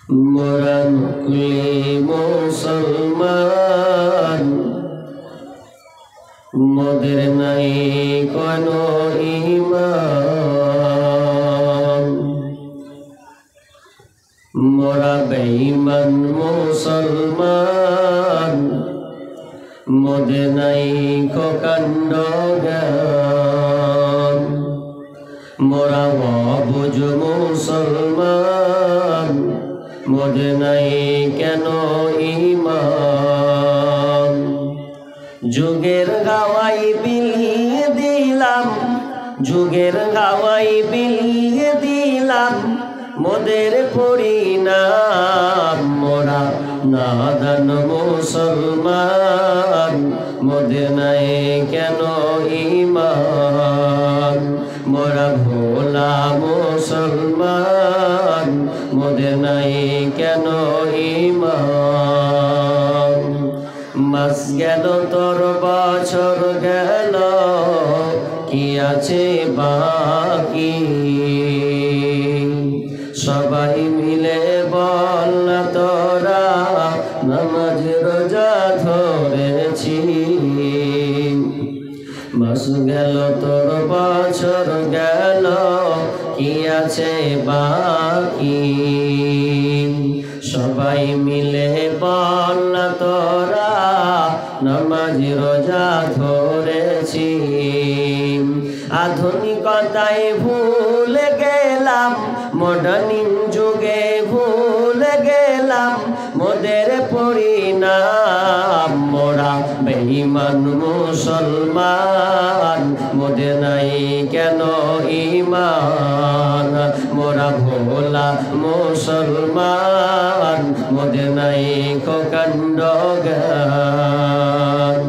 মোরা নকলি মুসলমান, মোদের নাই কোনো ঈমান। মোরা বেঈমান মুসলমান, মোদের নাই কাণ্ড জ্ঞান। মোরা অবুঝ মুসলমান, মোদের নাই কেন ঈমান। যুগের গাওয়াই বিলিয়ে দিলাম, যুগের গাওয়াই বিলিয়ে দিলাম, মোদের পরিণাম। মোরা নাদান মুসলমান, মোদের নাই কেন ঈমান। মোরা ভোলা মুসলমান, মোদের নাই কেন ঈমান। মাস গেল তোর বছর গেল, কি আছে বাকি? সবাই মিলে বল না তোরা, নামাজ রোজা ধরেছি। মাস গেল তোর বছর গেল, কি আছে বাকি? সবাই মিলে বল না তোরা, নামাজ রোজা ধরেছি। আধুনিকতায় ভুলে গেলাম, মডার্নিং যুগে ভুলে গেলাম, মোদের পরিণাম। মোরা বেঈমান মুসলমান, মোদের নাই কেন ঈমান। মোরা ভোলা মুসলমান, মোদের নাই কাণ্ড জ্ঞান।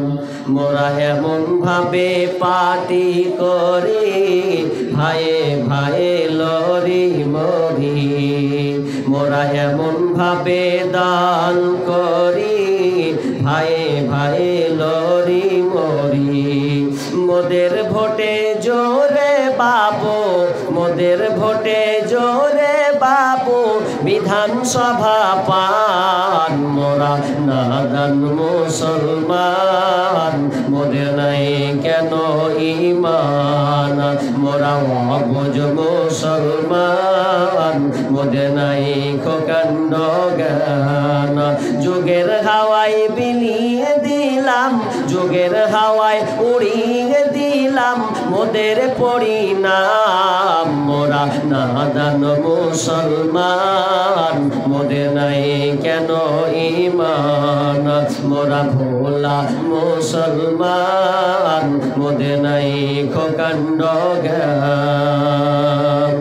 মোরা এমন ভাবে পার্টি করি, ভাইয়ে ভাইয়ে লরি মরি। মোরা এমন ভাবে দান করি, ভাইয়ে ভাইয়ে লরি মরি। মোদের ভোটে জোরে বাবু, মোদের ভোটে জোরে বাবু, বিধানসভা পান। মোরা নাদান মুসলমান, মোদের নাই কেন ঈমান। মোরা অবুঝ মুসলমান, মোদের নাই কাণ্ড জ্ঞান। যুগের হাওয়ায় বিলিয়ে দিলাম, যুগের হাওয়ায় উড়িয়ে দিলাম, মোদের পরিণাম। মোরা নাদান মুসলমান, মোদের নাই কেন ঈমান। মোরা ভোলা মুসলমান, মোদের নাই কাণ্ড জ্ঞান।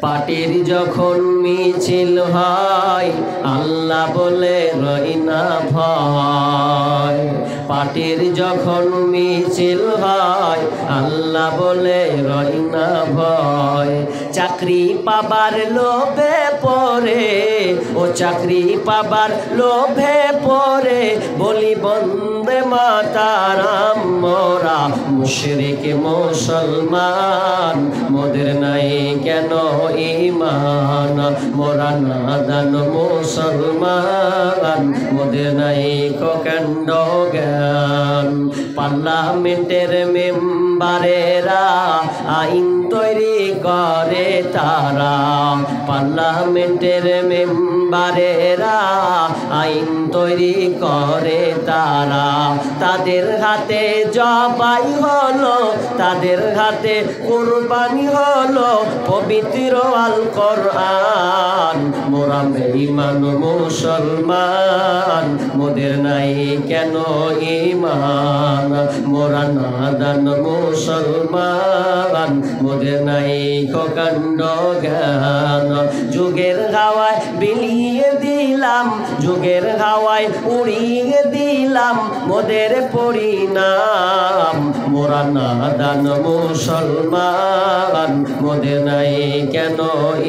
পার্টির যখন মিছিল হয়, আল্লাহ বলে রই না ভয়। পার্টির যখন মিছিল হয়, আল্লাহ বলে রই না ভয়। চাকরি পাবার লোভে পড়ে, ও চাকরি পাবার লোভে পড়ে, বলি বন্দে মাতারাম। মোরা মুশরিক মুসলমান, মোদের নাই কেন ঈমান। মোরা নাদান মুসলমান, মোদের নাই কাণ্ড জ্ঞান। পার্লামেন্টের মেম্বারেরা আইন তৈরি করে তারা, পার্লামেন্টের মেম্বারেরা আইন তৈরি করে তারা। তাদের হাতে জবাই হলো, তাদের হাতে কুরবানি হলো পবিত্র আল কোরআন। মোরা বেঈমান মুসলমান, মোদের নাই কেন ঈমান। মোরা নাদান মুসলমান, মোদের নাই কাণ্ড জ্ঞান। যুগের হাওয়ায় বিলিয়ে দিলাম, যুগের হাওয়ায় উড়িয়ে দিলাম, মোদের পরিণাম। মোরা নাদান মুসলমান, মোদের নাই কেন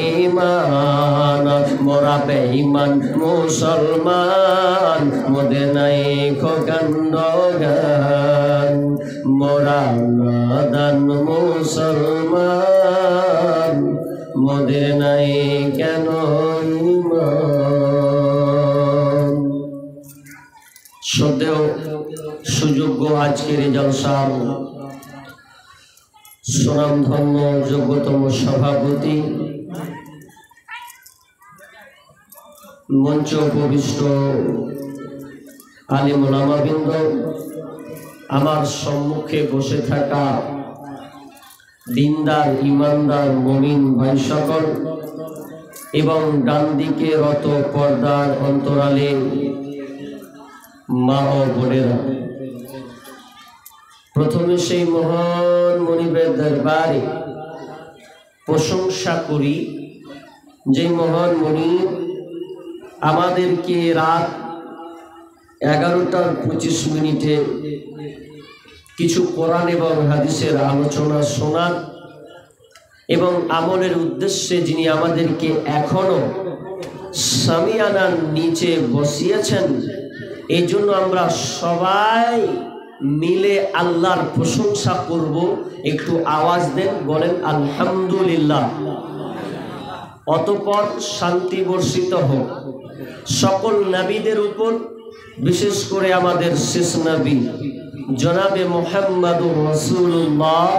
ঈমান। মোরা বেঈমান মুসলমান, মোদের নাই কাণ্ড জ্ঞান। মোরা নাদান মুসলমান, মোদের নাই কেন ঈমান। শ্রদ্ধেয় সুযোগ্য আজকের এই জলসার সুনামধন্য যোগ্যতম সভাপতি, মঞ্চ উপবিষ্ট আলিম ওলামাবৃন্দ, আমার সম্মুখে বসে থাকা দিনদার ইমানদার মুমিন ভাই সকল এবং ডান দিকে রত পর্দার অন্তরালে মা ও বোনেরা, প্রথমে সেই মহান মনিবের দরবারে প্রশংসা করি যে মহান মনিব আমাদেরকে রাত 11:25 কিছু কোরআন এবং হাদিসের আলোচনা শোনার এবং আমলের উদ্দেশ্যে যিনি আমাদেরকে এখনো সামিয়ানার নিচে বসিয়েছেন, এই জন্য আমরা সবাই মিলে আল্লাহর প্রশংসা করব। একটু আওয়াজ দেন, বলেন আলহামদুলিল্লাহ। অতঃপর শান্তি বর্ষিত হোক সকল নবীদের উপর, বিশেষ করে আমাদের শেষ নবী জনাবে মুহাম্মদুর রাসূলুল্লাহ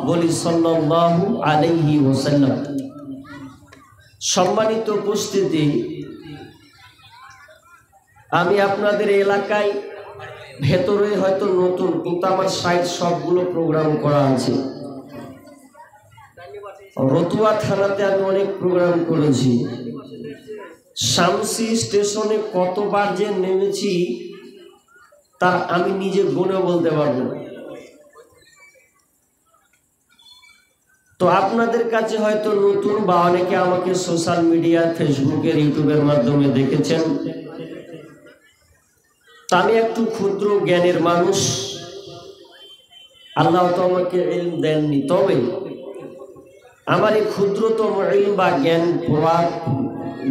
বলি সাল্লাল্লাহু আলাইহি ওয়াসাল্লাম। সম্মানিত উপস্থিতি, আমি আপনাদের এলাকায় ভেতরে হয়তো নতুন, কিন্তু আমার সাইড সবগুলো প্রোগ্রাম করা আছে। রতুয়া থানাতে আমি অনেক প্রোগ্রাম করেছি। শামসি স্টেশনে কতবার যে নেমেছি তা আমি নিজে গুণে বলতে পারবো না। তো আপনাদের কাছে হয়তো নতুন, বা অনেকে আমাকে সোশ্যাল মিডিয়া ফেসবুকের ইউটিউবের মাধ্যমে দেখেছেন। তা আমি একটু ক্ষুদ্র জ্ঞানের মানুষ, আল্লাহ তো আমাকে ইলম দেননি, তবে আমার এই ক্ষুদ্রতম ইলম বা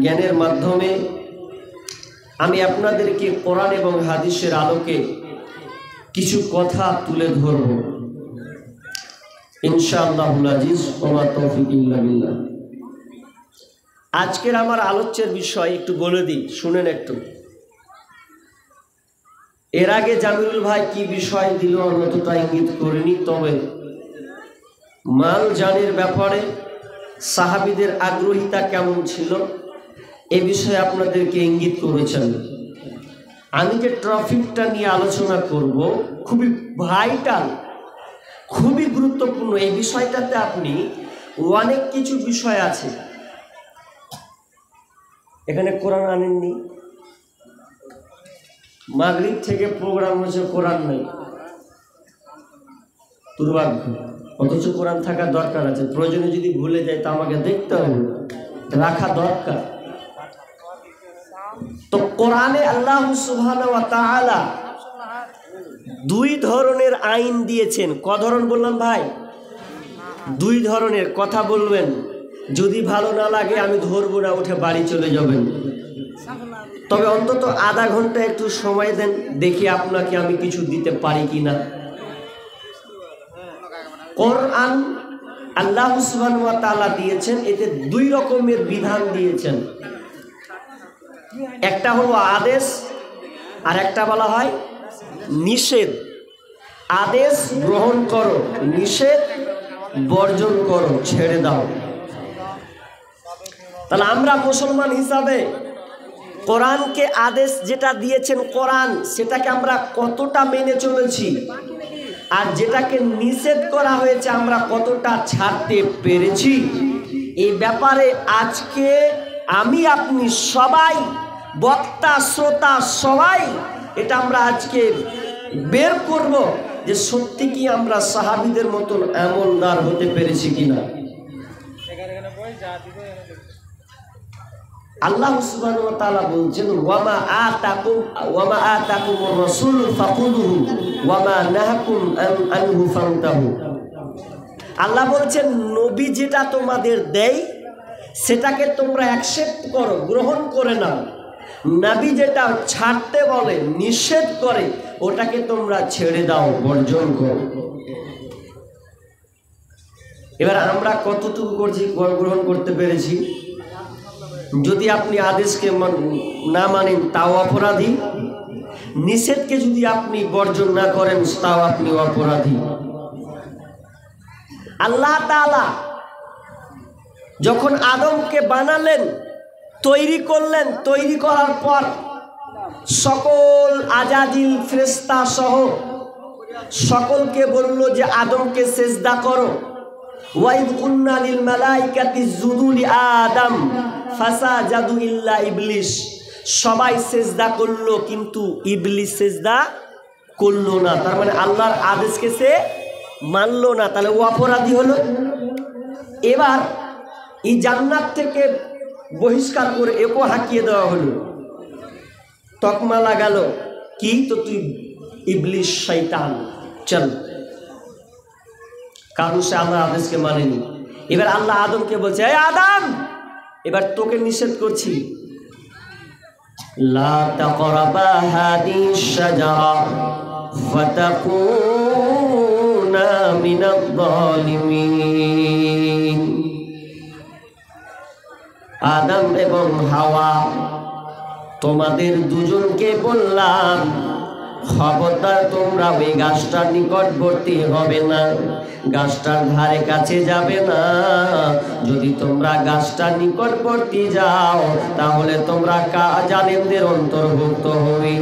জ্ঞানের মাধ্যমে আমি আপনাদেরকে কোরআন এবং হাদিসের আলোকে কিছু কথা তুলে ধরব ইনশাআল্লাহুল আজিজ ওয়া মা তৌফিক ইল্লা বিল্লাহ। আজকের আমার আলোচ্যের বিষয় একটু বলে দিই, শুনেন একটু। এর আগে জামিলুল ভাই কি বিষয় দিল অতটা ইঙ্গিত করিনি, তবে মাল জানের ব্যাপারে সাহাবীদের আগ্রহিতা কেমন ছিল এ বিষয়ে আপনাদেরকে ইঙ্গিত করেছেন। আমি যে ট্রফিকটা নিয়ে আলোচনা করব খুবই ভাইটাল, খুবই গুরুত্বপূর্ণ। এই বিষয়টাতে আপনি অনেক কিছু বিষয় আছে। এখানে কোরআন আনেননি, মাগরিব থেকে প্রোগ্রাম হয়েছে, কোরআন নেই, দুর্ভাগ্য। অথচ কোরআন থাকার দরকার আছে। প্রয়োজনে যদি ভুলে যায় তা আমাকে দেখতে হবে, রাখা দরকার। তো কোরআনে আল্লাহ সুবহানাহু ওয়া তাআলা দুই ধরনের আইন দিয়েছেন। ক ধরন বললাম ভাই? দুই ধরনের। কথা বলবেন, যদি ভালো না লাগে আমি ধরবো না, উঠে বাড়ি চলে যাবেন। তবে অন্তত আধা ঘন্টা একটু সময় দেন, দেখি আপনাকে আমি কিছু দিতে পারি কিনা। কোরআন আল্লাহ সুবহানাহু ওয়া তাআলা দিয়েছেন, এতে দুই রকমের বিধান দিয়েছেন। একটা হলো আদেশ, আর একটা বলা হয় নিষেধ। আদেশ গ্রহণ করো, নিষেধ বর্জন করো, ছেড়ে দাও। তাহলে আমরা মুসলমান হিসাবে কোরআনকে আদেশ যেটা দিয়েছেন কোরআন, সেটাকে আমরা কতটা মেনে চলেছি, আর যেটাকে নিষেধ করা হয়েছে আমরা কতটা ছাড়তে পেরেছি, এই ব্যাপারে আজকে আমি আপনি সবাই, বক্তা শ্রোতা সবাই, এটা আমরা আজকে বের করব যে সত্যি কি আমরা সাহাবীদের মতন আমলদার হতে পেরেছি কিনা। আল্লাহ সুবহানাহু ওয়া তাআলা বলছেন, ওয়ামা আতাকুমুর রাসূল ফাখুযুহু ওয়ামা নাহাকুম আনহু ফান্তাহু। আল্লাহ বলছেন, নবী যেটা তোমাদের দেয় সেটাকে তোমরা অ্যাকসেপ্ট করো, গ্রহণ করে নাও। নবী যেটা ছাড়তে বলে, নিষেধ করে, ওটাকে তোমরা ছেড়ে দাও, বর্জন করো। এবার আমরা কতটুকু করছি, গ্রহণ করতে পেরেছি? যদি আপনি আদেশকে না মানেন তাও অপরাধী, নিষেধকে যদি আপনি বর্জন না করেন তাও আপনি অপরাধী। আল্লাহ তাআলা যখন আদমকে বানালেন, তৈরি করলেন, তৈরি করার পর সকল আজাদিল ফেরেশতা সহ সকলকে বলল যে আদমকে সেজদা করো। ওয়াইদ কুন্না লিল মালাইকাতি ইসজুদু লি আদম ফাসাজাদু ইল্লা ইবলিস। সবাই সেজদা করলো কিন্তু ইবলিস সেজদা করলো না। তার মানে আল্লাহর আদেশকে সে মানলো না, তাহলে ও অপরাধী হলো। এবার এই জান্নাত থেকে বহিষ্কার করে একে হাঁকিয়ে দেওয়া হলো, তকমা লাগালো কি, তো তুই ইবলিস শয়তান, চল, কারণ সে আল্লাহর আদেশকে মানেনি। এবার আল্লাহ আদমকে বলছে, এই আদম, এবার তোকে নিষেধ করছি, লা তাকরাবা হাদিস শাজারা ফাতাকুনা মিনাল যালিমিন। আদম এবং হাওয়া, তোমাদের দুজনকে বললাম খবরদার তোমরা ওই গাছটার নিকটবর্তী হবে না, গাছটার ধারে কাছে যাবে না। যদি তোমরা গাছটার নিকটবর্তী যাও তাহলে তোমরা জালিমদের অন্তর্ভুক্ত হবে।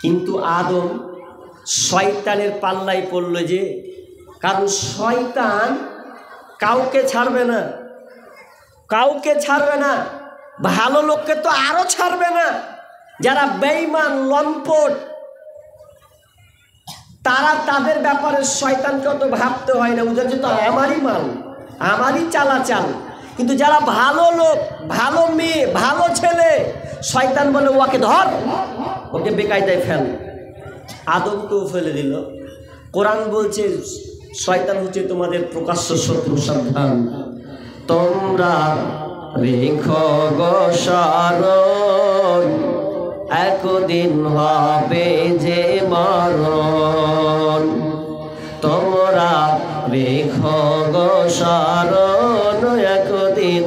কিন্তু আদম শয়তানের পাল্লায় পড়ল যে, কারণ শয়তান কাউকে ছাড়বে না, কাউকে ছাড়বে না, ভালো লোককে তো আরো ছাড়বে না। যারা বেঈমান লম্পট তারা, তাদের ব্যাপারে শয়তানকে তো ভাবতে হয় না, ওদের যে তো আমারই মাল, আমারই চালাচাল। কিন্তু যারা ভালো লোক, ভালো মেয়ে, ভালো ছেলে, শয়তান বলে ওকে ধর, ওকে বেকায়দায় ফেল। আদমকেও ফেলে দিল। কোরআন বলছে শয়তান হচ্ছে তোমাদের প্রকাশ্য শত্রু, সাবধান। তোমরা রেখো গো শরণ, একদিন হবে যে মরণ। তোমরা রেখো গো শরণ, একদিন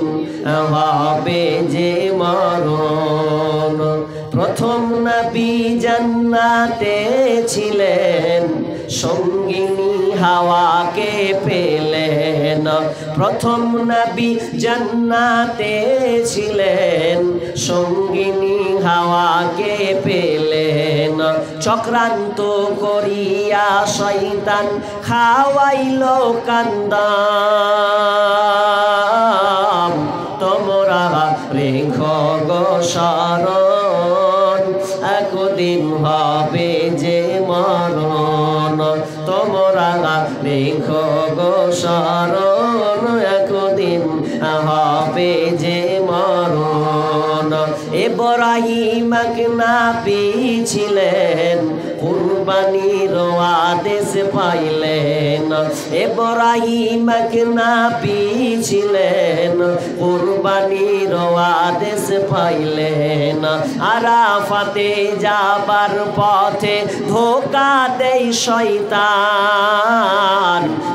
হবে যে মরণ। প্রথম নবী জান্নাতে ছিলেন, সঙ্গিনী হাওয়াকে পেলেন। প্রথম নবী জান্নাতে ছিলেন, সঙ্গিনী হাওয়াকে পেলেন। চক্রান্ত করিয়া শয়তান খাওয়াইল কান্দাম। তোমরা রেখো গো শরণ, একদিন হবে যে মরণ। তোমরা রেখো গো শরণ, একদিন হবে যে মরণ। ইব্রাহিম নবী ছিলেন, কুরবানির আদেশ পাইলেন। ইব্রাহিম নবী ছিলেন, কুরবানির আদেশ পাইলেন। আরাফাতে যাবার পথে ধোঁকা দেই শয়তান।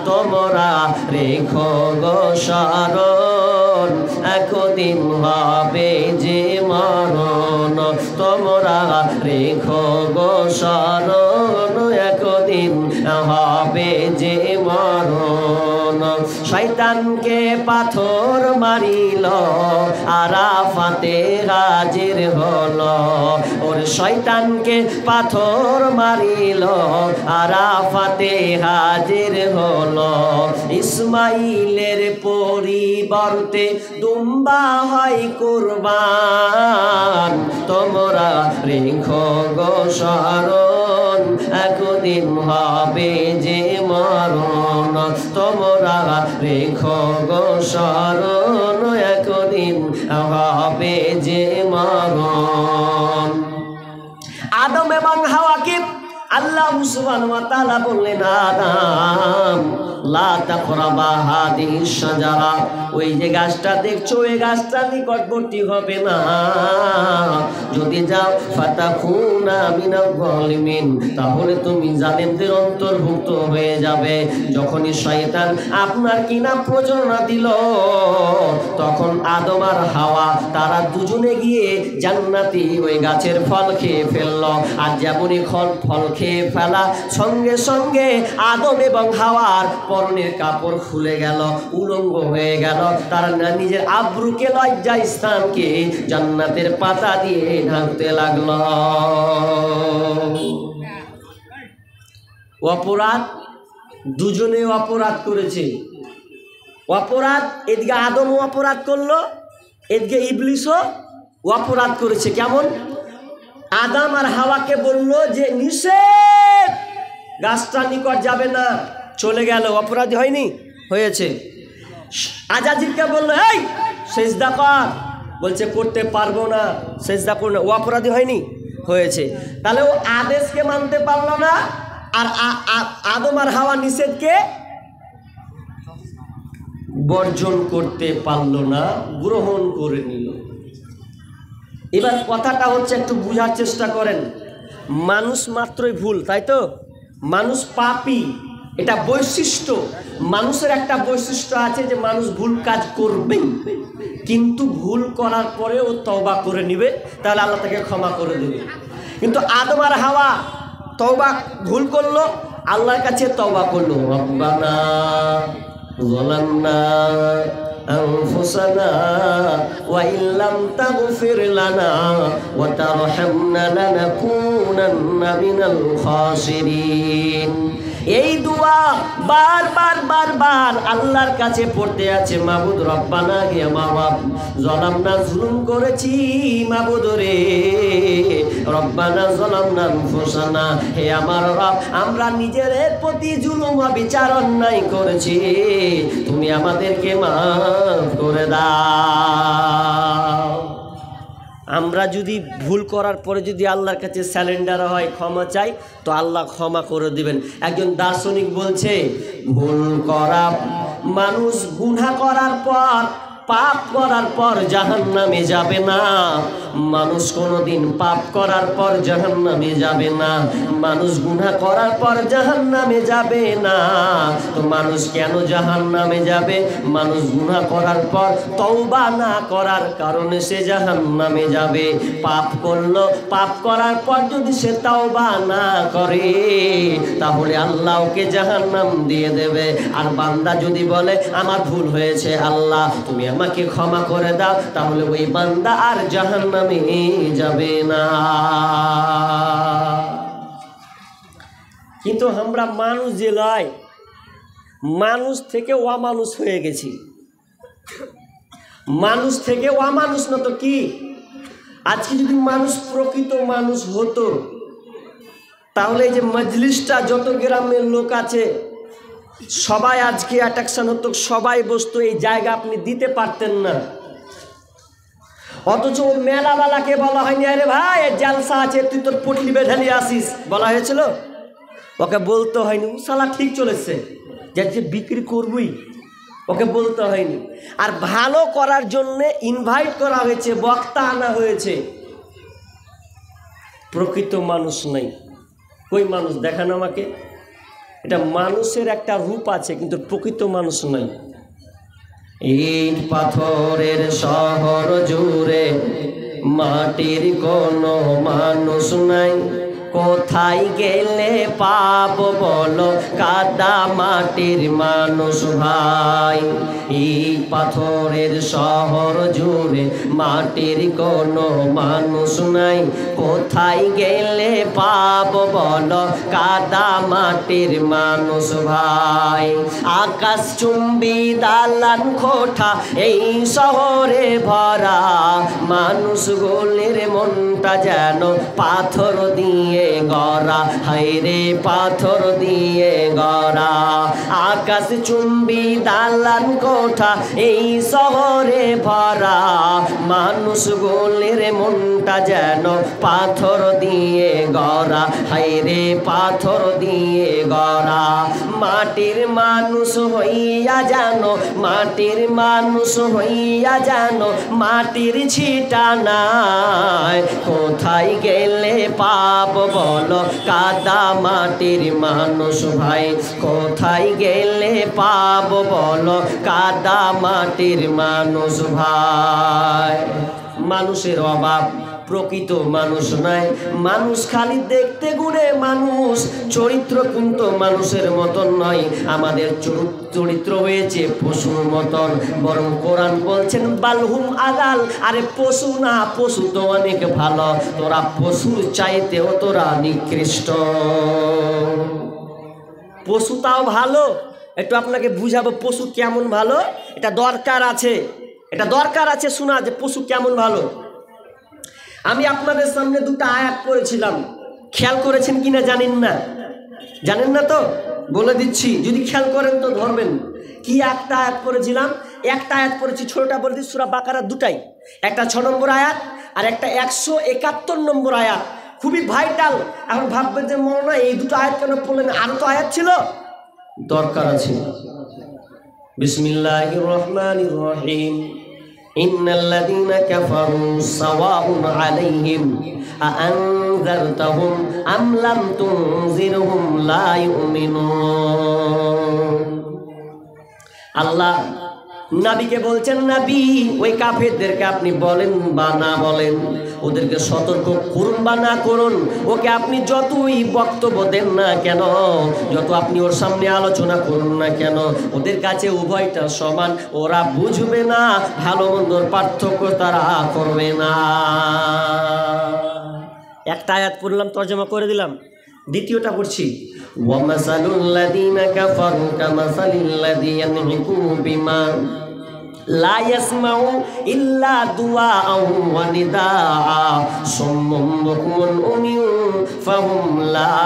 তোমরা রেখো গো শরণ, একদিন হবে যে মরণ। তোমরা রেখো গো শরণ, একদিন হবে যে মরণ। শয়তানকে পাথর মারিল, আরাফাতে হাজির হলো। ওর শয়তানকে পাথর মারিল, আরাফাতে হাজির হলো। ইসমাইলের পরিবর্তে দুম্বা হয় কুরবান। তোমরা রেখো গো শরণ, একদিন হবে যে মরণ। তোমরা রেখো গো শরণ, একদিন হবে যে মরণ। আদম এবং হাওয়াকে আল্লাহ সুবহানাহু ওয়া তাআলা বললেন, আদম লা তাকরাবা হাদিহিস শাজারা, ওই যে গাছটা দেখছো এই গাছটা নিকটবর্তী হবে না, যদি যাও ফাতাকুনা মিনাল যালিমিন, তাহলে তুমি জালেমদের অন্তর্ভুক্ত হয়ে যাবে। যখনই শয়তান আপনার কিনা প্রচলনা দিল, তখন আদম আর হাওয়া তারা দুজনে গিয়ে জান্নাতি ওই গাছের ফল খেয়ে ফেলল। আর যেমনই ফল খেয়ে ফেলা সঙ্গে সঙ্গে আদম এবং হাওয়ার পরনের কাপড় খুলে গেল, উলঙ্গ হয়ে গেল। তারা নিজের আব্রুকে, লজ্জা স্থানকে জান্নাতের পাতা দিয়ে ঢাকতে লাগল। অপরাধ, দুজনে অপরাধ করেছে। অপরাধ, এদিকে আদমও অপরাধ করলো, এদিকে ইবলিসও অপরাধ করেছে। কেমন? আদম আর হাওয়াকে বলল যে নিষেধ, গাছটা নিকট যাবে না, চলে গেল, অপরাধী হয়নি? হয়েছে। আজাজিলকে বলল এই সেজদা কর, বলছে করতে পারবো না, সেজদা করো না, ও অপরাধী হয়নি? হয়েছে। তাহলে ও আদেশকে মানতে পারলো না, আর আদম আর হাওয়া নিষেধকে বর্জন করতে পারলো না, গ্রহণ করে নিল। এবার কথাটা হচ্ছে, একটু বুঝার চেষ্টা করেন। মানুষ মাত্রই ভুল, তাই তো? মানুষ পাপী, এটা বৈশিষ্ট্য। মানুষের একটা বৈশিষ্ট্য আছে যে মানুষ ভুল কাজ করবে, কিন্তু ভুল করার পরে ও তওবা করে নিবে, তাহলে আল্লাহ তাকে ক্ষমা করে দেবে। কিন্তু আদম আর হাওয়া তওবা, ভুল করলো, আল্লাহর কাছে তওবা করলো, রব্বানা যালামনা আনফুসানা ওয়া ইল্লাম তাগফির লানা ওয়া তারহামনা লানাকুনান্না মিনাল খাসিরিন। এই দোয়া বারবার আল্লাহর কাছে পড়তে আছে। মাবুদ রব্বানা, হে আমার রব, যালামনা, জুলুম করেছি মাবুদ রে, রব্বানা যালামনা আনফুসানা, হে আমার রব, আমরা নিজের প্রতি জুলুম বিচার অন্যায় করেছি, তুমি আমাদেরকে মাফ করে দাও। আমরা যদি ভুল করার পরে যদি আল্লাহর কাছে স্যালেন্ডার হয়, ক্ষমা চাই, তো আল্লাহ ক্ষমা করে দিবেন। একজন দার্শনিক বলছে, ভুল করা মানুষ গুনাহ করার পর, পাপ করার পর জাহান্নামে যাবে না। মানুষ কোনোদিন পাপ করার পর জাহান্নামে যাবে না, মানুষ গুনাহ করার পর জাহান্নামে যাবে না। তো মানুষ কেন জাহান্নামে যাবে? মানুষ গুনাহ করার পর তওবা না করার কারণে সে জাহান্নামে যাবে। পাপ করলো, পাপ করার পর যদি সে তওবা না করে, তাহলে আল্লাহ ওকে জাহান্নাম দিয়ে দেবে। আর বান্দা যদি বলে আমার ভুল হয়েছে, আল্লাহ তুমি আমাকে ক্ষমা করে দাও, তাহলে ওই বান্দা আর জাহান্নামে যাবে না। কিন্তু আমরা মানুষ যে লয়, মানুষ থেকে অমানুষ হয়ে গেছি। মানুষ থেকে অমানুষ না তো কি? আজকে যদি মানুষ প্রকৃত মানুষ হতো, তাহলে এই যে মজলিসটা, যত গ্রামের লোক আছে সবাই আজকে অ্যাট্রাকশন হতো, সবাই বসতো, এই জায়গা আপনি দিতে পারতেন না। অথচ মেলাওয়ালাকে বলা হয়নি, আরে ভাই জালসা আছে, তুই তোর পটলি বেঁধে নিয়ে আসিস, বলা হয়েছিল? ওকে বলতে হয়নি, শালা ঠিক চলেছে, যে বিক্রি করবই, ওকে বলতে হয়নি। আর ভালো করার জন্যে ইনভাইট করা হয়েছে, বক্তা আনা হয়েছে। প্রকৃত মানুষ নেই। কই মানুষ দেখান আমাকে। এটা মানুষের একটা রূপ আছে, কিন্তু প্রকৃত মানুষ নাই। ইট পাথরের শহর জুড়ে মাটির কোনো মানুষ নাই, কোথায় গেলে পাবো বলো কাদা মাটির মানুষ ভাই। ইট পাথরের শহর জুড়ে মাটির কোনো মানুষ নাই, কোথায় গেলে পাবো বলো কাদা মাটির মানুষ ভাই। আকাশ চুম্বি দালান কোঠা এই শহরে ভরা, মানুষগুলির মনটা যেন পাথর দিয়ে গড়া, হায়রে পাথর দিয়ে গড়া। আকাশ চুম্বি দালান কোঠা এই শহরে ভরা, মানুষগুলির মনটা যেন পাথর দিয়ে গড়া, হায়রে পাথর পাথর দিয়ে গড়া। মাটির মানুষ হইয়া জানো, মাটির মানুষ হইয়া জানো, মাটির ছিটা নাই। কোথায় গেলে পাব বলো কাদা মাটির মানুষ ভাই, কোথায় গেলে পাব বলো কাদা মাটির মানুষ ভাই। মানুষের অভাব, প্রকৃত মানুষ নাই। মানুষ খালি দেখতে গুণে মানুষ, চরিত্র কিন্তু মানুষের মতন নয়। আমাদের চরিত্র হয়েছে পশুর মতন। বরং কোরআন বলছেন বালহুম আদাল, আরে পশু না, পশু তো অনেক ভালো, তোরা পশুর চাইতেও তোরা নিকৃষ্ট। পশু তাও ভালো, একটু আপনাকে বুঝাবো পশু কেমন ভালো। এটা দরকার আছে, এটা দরকার আছে শোনা যে পশু কেমন ভালো। আমি আপনাদের সামনে দুটো আয়াত পড়েছিলাম, খেয়াল করেছেন কিনা জানেন না, জানেন না তো বলে দিচ্ছি, যদি খেয়াল করেন তো ধরবেন। কি একটা আয়াত পড়েছিলাম? একটা আয়াত পড়েছি, ছোটটা বলে দিচ্ছি, সূরা বাকারার দুটাই, একটা 6 নম্বর আয়াত আর একটা 171 নম্বর আয়াত, খুবই ভাইটাল। এখন ভাববেন যে মৌলানা এই দুটো আয়াত কেন পড়লেন, আরো তো আয়াত ছিল, দরকার আছে। বিসমিল্লাহির রহমানির রহিম। ইন্নাল্লাযীনা কাফারু সাওয়াউন আলাইহিম আআনযারতাহুম আম লাম তুনযিরহুম লা ইউমিনুন। আল্লাহ নবীকে বলছেন, নবী ওই কাফেরদেরকে আপনি বলেন বা না বলেন, ওদেরকে সতর্ক করুন বা না করুন, ওকে আপনি যতই বক্তব্য দেন না কেন, যত আপনি ওর সামনে আলোচনা করুন না কেন, ওদের কাছে উভয়টা সমান। ওরা বুঝবে না, ভালো মন্দর পার্থক্য তারা করবে না। একটা আয়াত পড়লাম, তর্জমা করে দিলাম। দ্বিতীয়টা পড়ছি, ওয়ামাসালুল লাযীনা কাফারু কামাসালিল লাযী ইয়ানহিকু বিমা লা ইয়াসমাউ ইল্লা দুআআন ওয়া নিদাআ সুম্মুম বুকমুন উমিয়ুন ফাহুম লা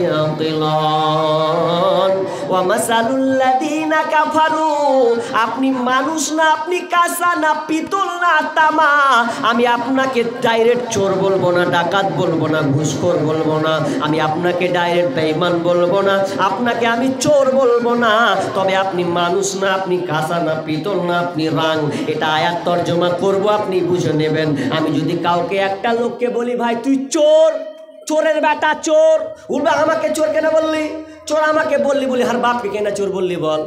ইয়াকিলুন। ওয়ামাসালুল লাযীনা কাফারু, আপনি মানুষ না, আপনি কাঁচা না, পিতল না, তামা। আমি আপনাকে ডাইরেক্ট চোর বলবো না, ডাকাত বলবো না, ঘুষখোর বলবো না, আমি আপনাকে ডাইরেক্ট বেঈমান বলবো না, আপনাকে আমি চোর বলবো না। তবে আপনি মানুষ না, আপনি কাঁচা না, পিতল না, আপনি রাং। এটা আয়াত তর্জমা করব, আপনি বুঝে নেবেন। আমি যদি কাউকে, একটা লোককে বলি ভাই তুই চোর, চোরের বেটা চোর, উল্টা আমাকে চোর কেন বললি, চোর আমাকে বললি বলি, আর বাপকে কেন চোর বললি বল,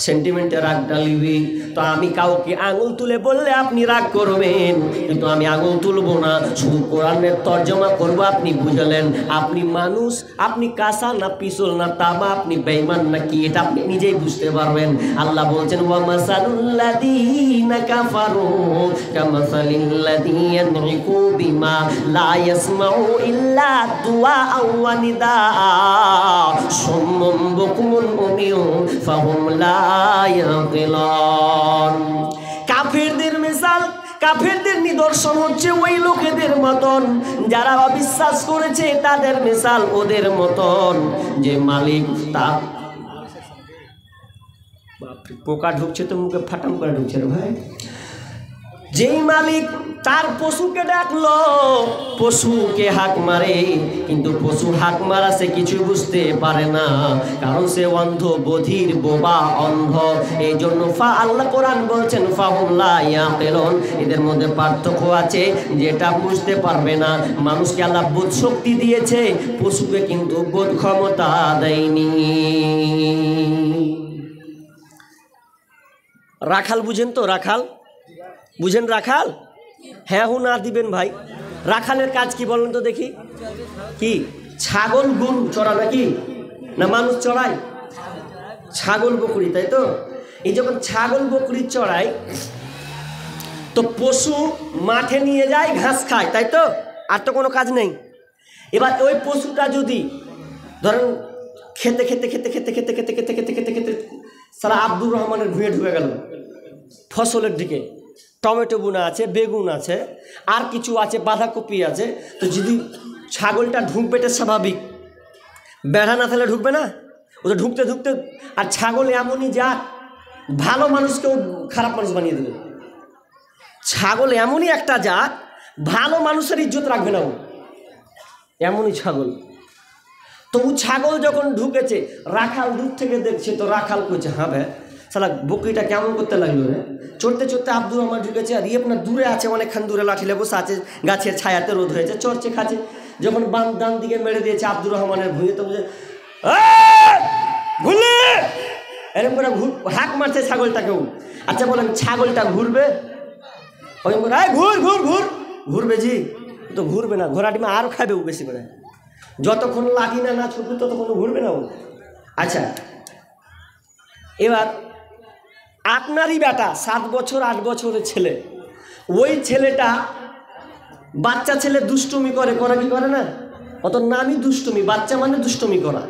সেন্টিমেন্টে রাগ ডালিবি। তো আমি কাউকে আঙুল তুলে বললে আপনি রাগ করবেন, কিন্তু আমি আঙুল তুলবো না, শুধু কোরআনের তর্জমা করবো, আপনি বুঝলেন। আপনি মানুষ, আপনি কাঁচা না, পিছল না, তামা, আপনি বেঈমান না কি, এটা আপনি নিজেই বুঝতে পারবেন। আল্লাহ বলছেন ওয়ামাসালুল লাযীনা কাফারু কামাসালিল লাযী ইয়ানহিকু বিমা লা ইয়াসমাউ ইল্লা দুআআন ওয়া নিদাআ সুম্মুম বুকমুন উমিয়ুন ফাহুম লা ইয়াকিলুন। কাফেরদের মিসাল, কাফেরদের নিদর্শন হচ্ছে ওই লোকেদের মতন যারা অবিশ্বাস করেছে, তাদের মিসাল ওদের মতন যে মালিক তা, পোকা ঢুকছে তো মুখে ফাটাম করে ঢুকছে রে ভাই। যেই মালিক তার পশুকে ডাকলো, পশুকে হাক মারে, কিন্তু পশু হাক মারা সে কিছু বুঝতে পারে না, কারণ সে অন্ধ, বধির, বোবা, অন্ধ। এই জন্য আল্লাহ কোরআন বলছেন ফাহুম লা ইয়াকিলুন, এদের মধ্যে পার্থক্য আছে, যেটা বুঝতে পারবে না। মানুষকে আল্লাহ বোধ শক্তি দিয়েছে, পশুকে কিন্তু বোধ ক্ষমতা দেয়নি। রাখাল বুঝেন তো, রাখাল বুঝেন? রাখাল, হ্যাঁ হু না দিবেন ভাই। রাখালের কাজ কি বলেন তো দেখি? কি ছাগল গরু চড়া নাকি না মানুষ চড়ায়? ছাগল বকরি, তাই তো? এই যখন ছাগল বকরি চড়ায় তো পশু মাঠে নিয়ে যায়, ঘাস খায়, তাই তো? আর তো কোনো কাজ নেই। এবার ওই পশুটা যদি ধরেন খেতে খেতে খেতে খেতে খেতে খেতে খেতে খেতে খেতে খেতে সারা আব্দুর রহমানের ভুঁয়ে ঢুকে গেল ফসলের দিকে, টমেটো বুনা আছে, বেগুন আছে, আর কিছু আছে, বাঁধাকপি আছে, তো যদি ছাগলটা ঢুকবে এটা স্বাভাবিক, বেড়া না থাকলে ঢুকবে না, ওদের ঢুকতে ঢুকতে। আর ছাগল এমনই জাত, ভালো মানুষকেও খারাপ মানুষ বানিয়ে দেবে। ছাগল এমনই একটা জাত, ভালো মানুষের ইজ্জত রাখবে না ও, এমনই ছাগল। তবু ছাগল যখন ঢুকেছে, রাখাল দূর থেকে দেখছে, তো রাখাল কইছে হ্যাঁ ভাই শালা বকরিটা কেমন করতে লাগলো রে। চড়তে চড়তে আব্দুর রহমান ঢুকেছে, আর আপনার দূরে আছে, অনেকক্ষণ দূরে লাঠিলে বসে আছে, গাছের ছায়াতে রোদ হয়েছে, চড়ছে খাচ্ছে। যখন বাম ডান দিকে মেরে দিয়েছে আব্দুর রহমানের ভুঁয়ে, তো বুঝে ঘুরলে এরকম করে হাঁক মারছে ছাগলটাকেও। আচ্ছা বলেন ছাগলটা ঘুরবে? ওই ঘুর ঘুর ঘুর ঘুরবে জি? তো ঘুরবে না, ঘোড়া ডিমা আরও খাবে ও বেশি করে। যতক্ষণ লাঠি না ছুটবে ততক্ষণ ঘুরবে না ও। আচ্ছা এবার আপনারই বেটা 7 বছর 8 বছরের ছেলে, ওই ছেলেটা বাচ্চা ছেলে দুষ্টুমি করে, কি করে না? অত নামই দুষ্টুমি, বাচ্চা মানে দুষ্টুমি করা।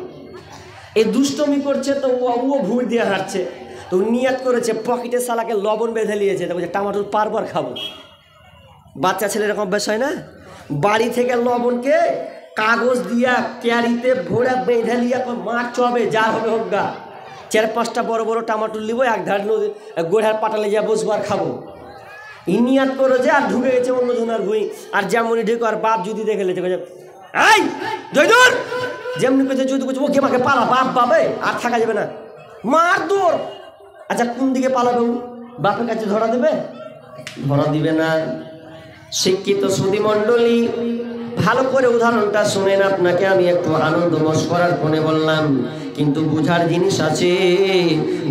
এই দুষ্টুমি করছে তো ও ভুঁড় দিয়ে হাঁটছে, তো নিয়াত করেছে পকেটে শালাকে লবণ বেঁধে নিয়েছে, তো বলছে টমাটোর পারবার খাবো। বাচ্চা ছেলে এরকম অভ্যাস হয় না? বাড়ি থেকে লবণকে কাগজ দিয়া ক্যারিতে ভরে বেঁধে নিয়ে মাঠ চবে, যা হবে হোক গা। 4-5টা বড় বড় টমাটোর নিব, এক ধার নদী গোড়ার পাটালে যা বসবার খাবো। ইনিয়াত করেছে আর ঢুকে গেছে অন্য জনের ভুঁই। আর যেমনই ঢুকে আর বাপ যদি দেখে লেছে এই জয়দুর, যেমনি কেছে যদি বলছে ওকে মাকে পালা, বাপ বাবে আর থাকা যাবে না, মার দৌড়। আচ্ছা কোন দিকে পালাবে? বাপের কাছে ধরা দেবে? ধরা দিবে না। শিক্ষিত সুধী মণ্ডলী, ভালো করে উদাহরণটা শুনেন, আপনাকে আমি একটু আনন্দ মশ করার কোণে বললাম, কিন্তু বুঝার জিনিস আছে।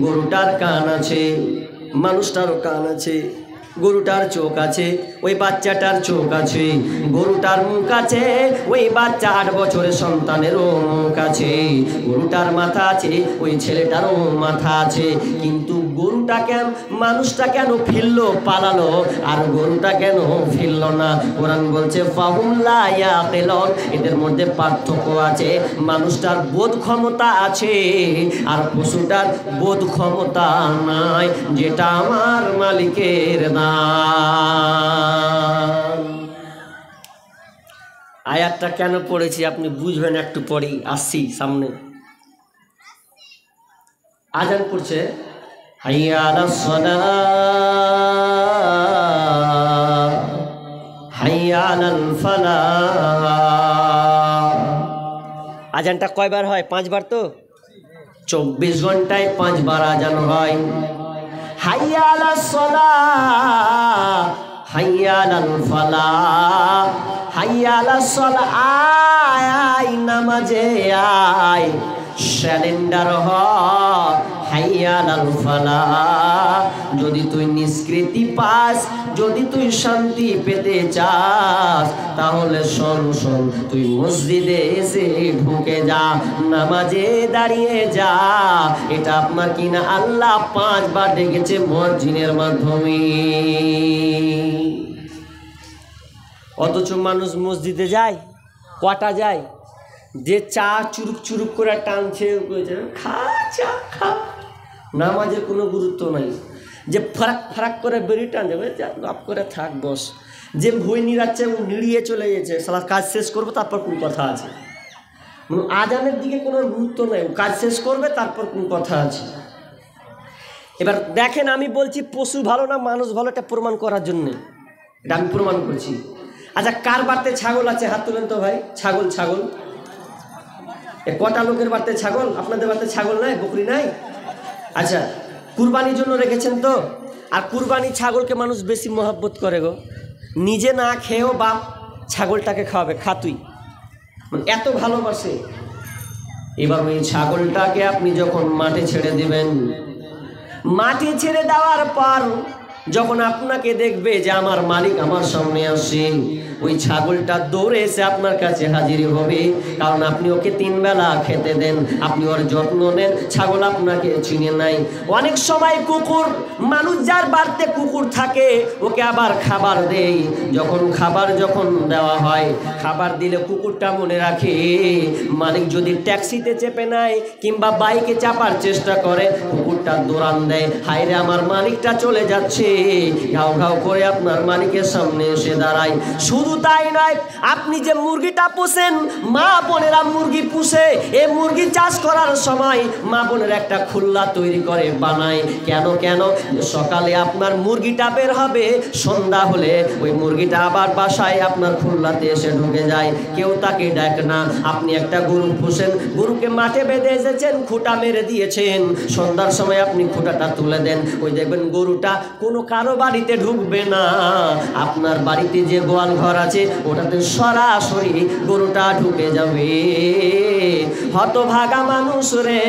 গরুটার কান আছে, মানুষটারও কান আছে, গরুটার চোখ আছে, ওই বাচ্চাটার চোখ আছে, গরুটার মুখ আছে, ওই বাচ্চা 8 বছরের সন্তানেরও মুখ আছে, গরুটার মাথা আছে, ওই ছেলেটারও মাথা আছে। কিন্তু গরুটা কেন, মানুষটা কেন ফিরলো পালালো, আর গরুটা কেন ফিরল না? কোরআন বলছে ফাহুম লা ইয়াকিলুন, এদের মধ্যে পার্থক্য আছে। মানুষটার বোধ ক্ষমতা আছে আর পশুটার বোধ ক্ষমতা নাই, যেটা আমার মালিকের দান। আয়াতটা কেন পড়েছি আপনি বুঝবেন একটু পরেই, আসছি সামনে। আজান পড়ছে, হাইয়া আলাস সালাহ হাইয়া আলাল ফালাহ। আজানটা কয়বার হয়? 5 বার। তো 24 ঘন্টায় 5 বার আজান হয়। হাইয়া আলাস সালাহ হাইয়া আলাল ফালাহ হাইয়া আলাস সালাহ, আয় নামাজে আয়, স্যালেন্ডার হ, হাইয়া আলাল ফালাহ। যদি তুই নিষ্কৃতি পাস, যদি তুই শান্তি পেতে চাস, তাহলে শোন শোন, তুই মসজিদে এসে ঢুকে যা, নামাজে দাঁড়িয়ে যা। এটা আপনার কিনা আল্লাহ 5 বার ডেকেছে মুয়াজ্জিনের মাধ্যমে। অথচ মানুষ মসজিদে যায়, কটা যায়? যে চা চুরুক চুরুক করে টানছে, খা চা খা, নামাজের কোনো গুরুত্ব নাই। যে ফারাক ফারাক করে বেরিয়ে টান যাবে, গপ করে থাক বস। যে ভুঁই নিড়াচ্ছে ও নিড়িয়ে চলে গেছে, সালা কাজ শেষ করবো তারপর কোন কথা আছে। আজানের দিকে কোনো গুরুত্ব নেই, কাজ শেষ করবে তারপর কোন কথা আছে। এবার দেখেন, আমি বলছি পশু ভালো না মানুষ ভালো, এটা প্রমাণ করার জন্যে, এটা আমি প্রমাণ করছি। আচ্ছা কার বাড়িতে ছাগল আছে? হাত তুলেন তো ভাই। ছাগল ছাগল কটা লোকের বাড়িতে ছাগল? আপনাদের বাড়িতে ছাগল নাই, বকরি নাই? আচ্ছা কুরবানির জন্য রেখেছেন তো? আর কুরবানি ছাগলকে মানুষ বেশি মহব্বত করে গো, নিজে না খেয়েও বাপ ছাগলটাকে খাওয়াবে, খা তুই, এত ভালোবাসে। এবার ওই ছাগলটাকে আপনি যখন মাঠে ছেড়ে দিবেন, মাঠে ছেড়ে দেওয়ার পর যখন আপনাকে দেখবে যে আমার মালিক আমার সামনে আসে, ওই ছাগলটা দৌড়ে এসে আপনার কাছে হাজির হবে, কারণ আপনি ওকে 3 বেলা খেতে দেন, আপনি ওর যত্ন নেন। ছাগল আপনাকে চিনে নাই। অনেক সময় কুকুর, মানুষ যার বাড়িতে কুকুর থাকে ওকে আবার খাবার দেয়, খাবার যখন দেওয়া হয়, খাবার দিলে কুকুরটা মনে রাখে মালিক যদি ট্যাক্সিতে চেপে নেয় কিংবা বাইকে চাপার চেষ্টা করে, কুকুরটা দৌড়ান দেয়, হায়রে আমার মালিকটা চলে যাচ্ছে, ঘাও ঘাও করে আপনার মালিকের সামনে এসে দাঁড়ায়। শুধু তাই নয়, আপনি যে মুরগিটা পোষেন, মা বোনেরা মুরগি পুষে, এই মুরগি চাষ করার সময় মা বোনের একটা খুল্লা তৈরি করে বানায়। কেন? সকালে আপনার মুরগিটা মুরগিটা বের হবে, সন্ধ্যা হলে ওই মুরগিটা আবার বাসায় আপনার খুলনাতে এসে ঢুকে যায়, কেউ তাকে ডাকে না। আপনি একটা গরু পুষেন, গরুকে মাঠে বেঁধে এসেছেন, খুঁটা মেরে দিয়েছেন, সন্ধ্যার সময় আপনি খুঁটাটা তুলে দেন, ওই দেখবেন গরুটা কোনো কারো বাড়িতে ঢুকবে না, আপনার বাড়িতে যে গোয়াল ঘর আছে ওটাতে সরাসরি গরুটা ঢুকে যাবে। হতভাগা মানুষ রে,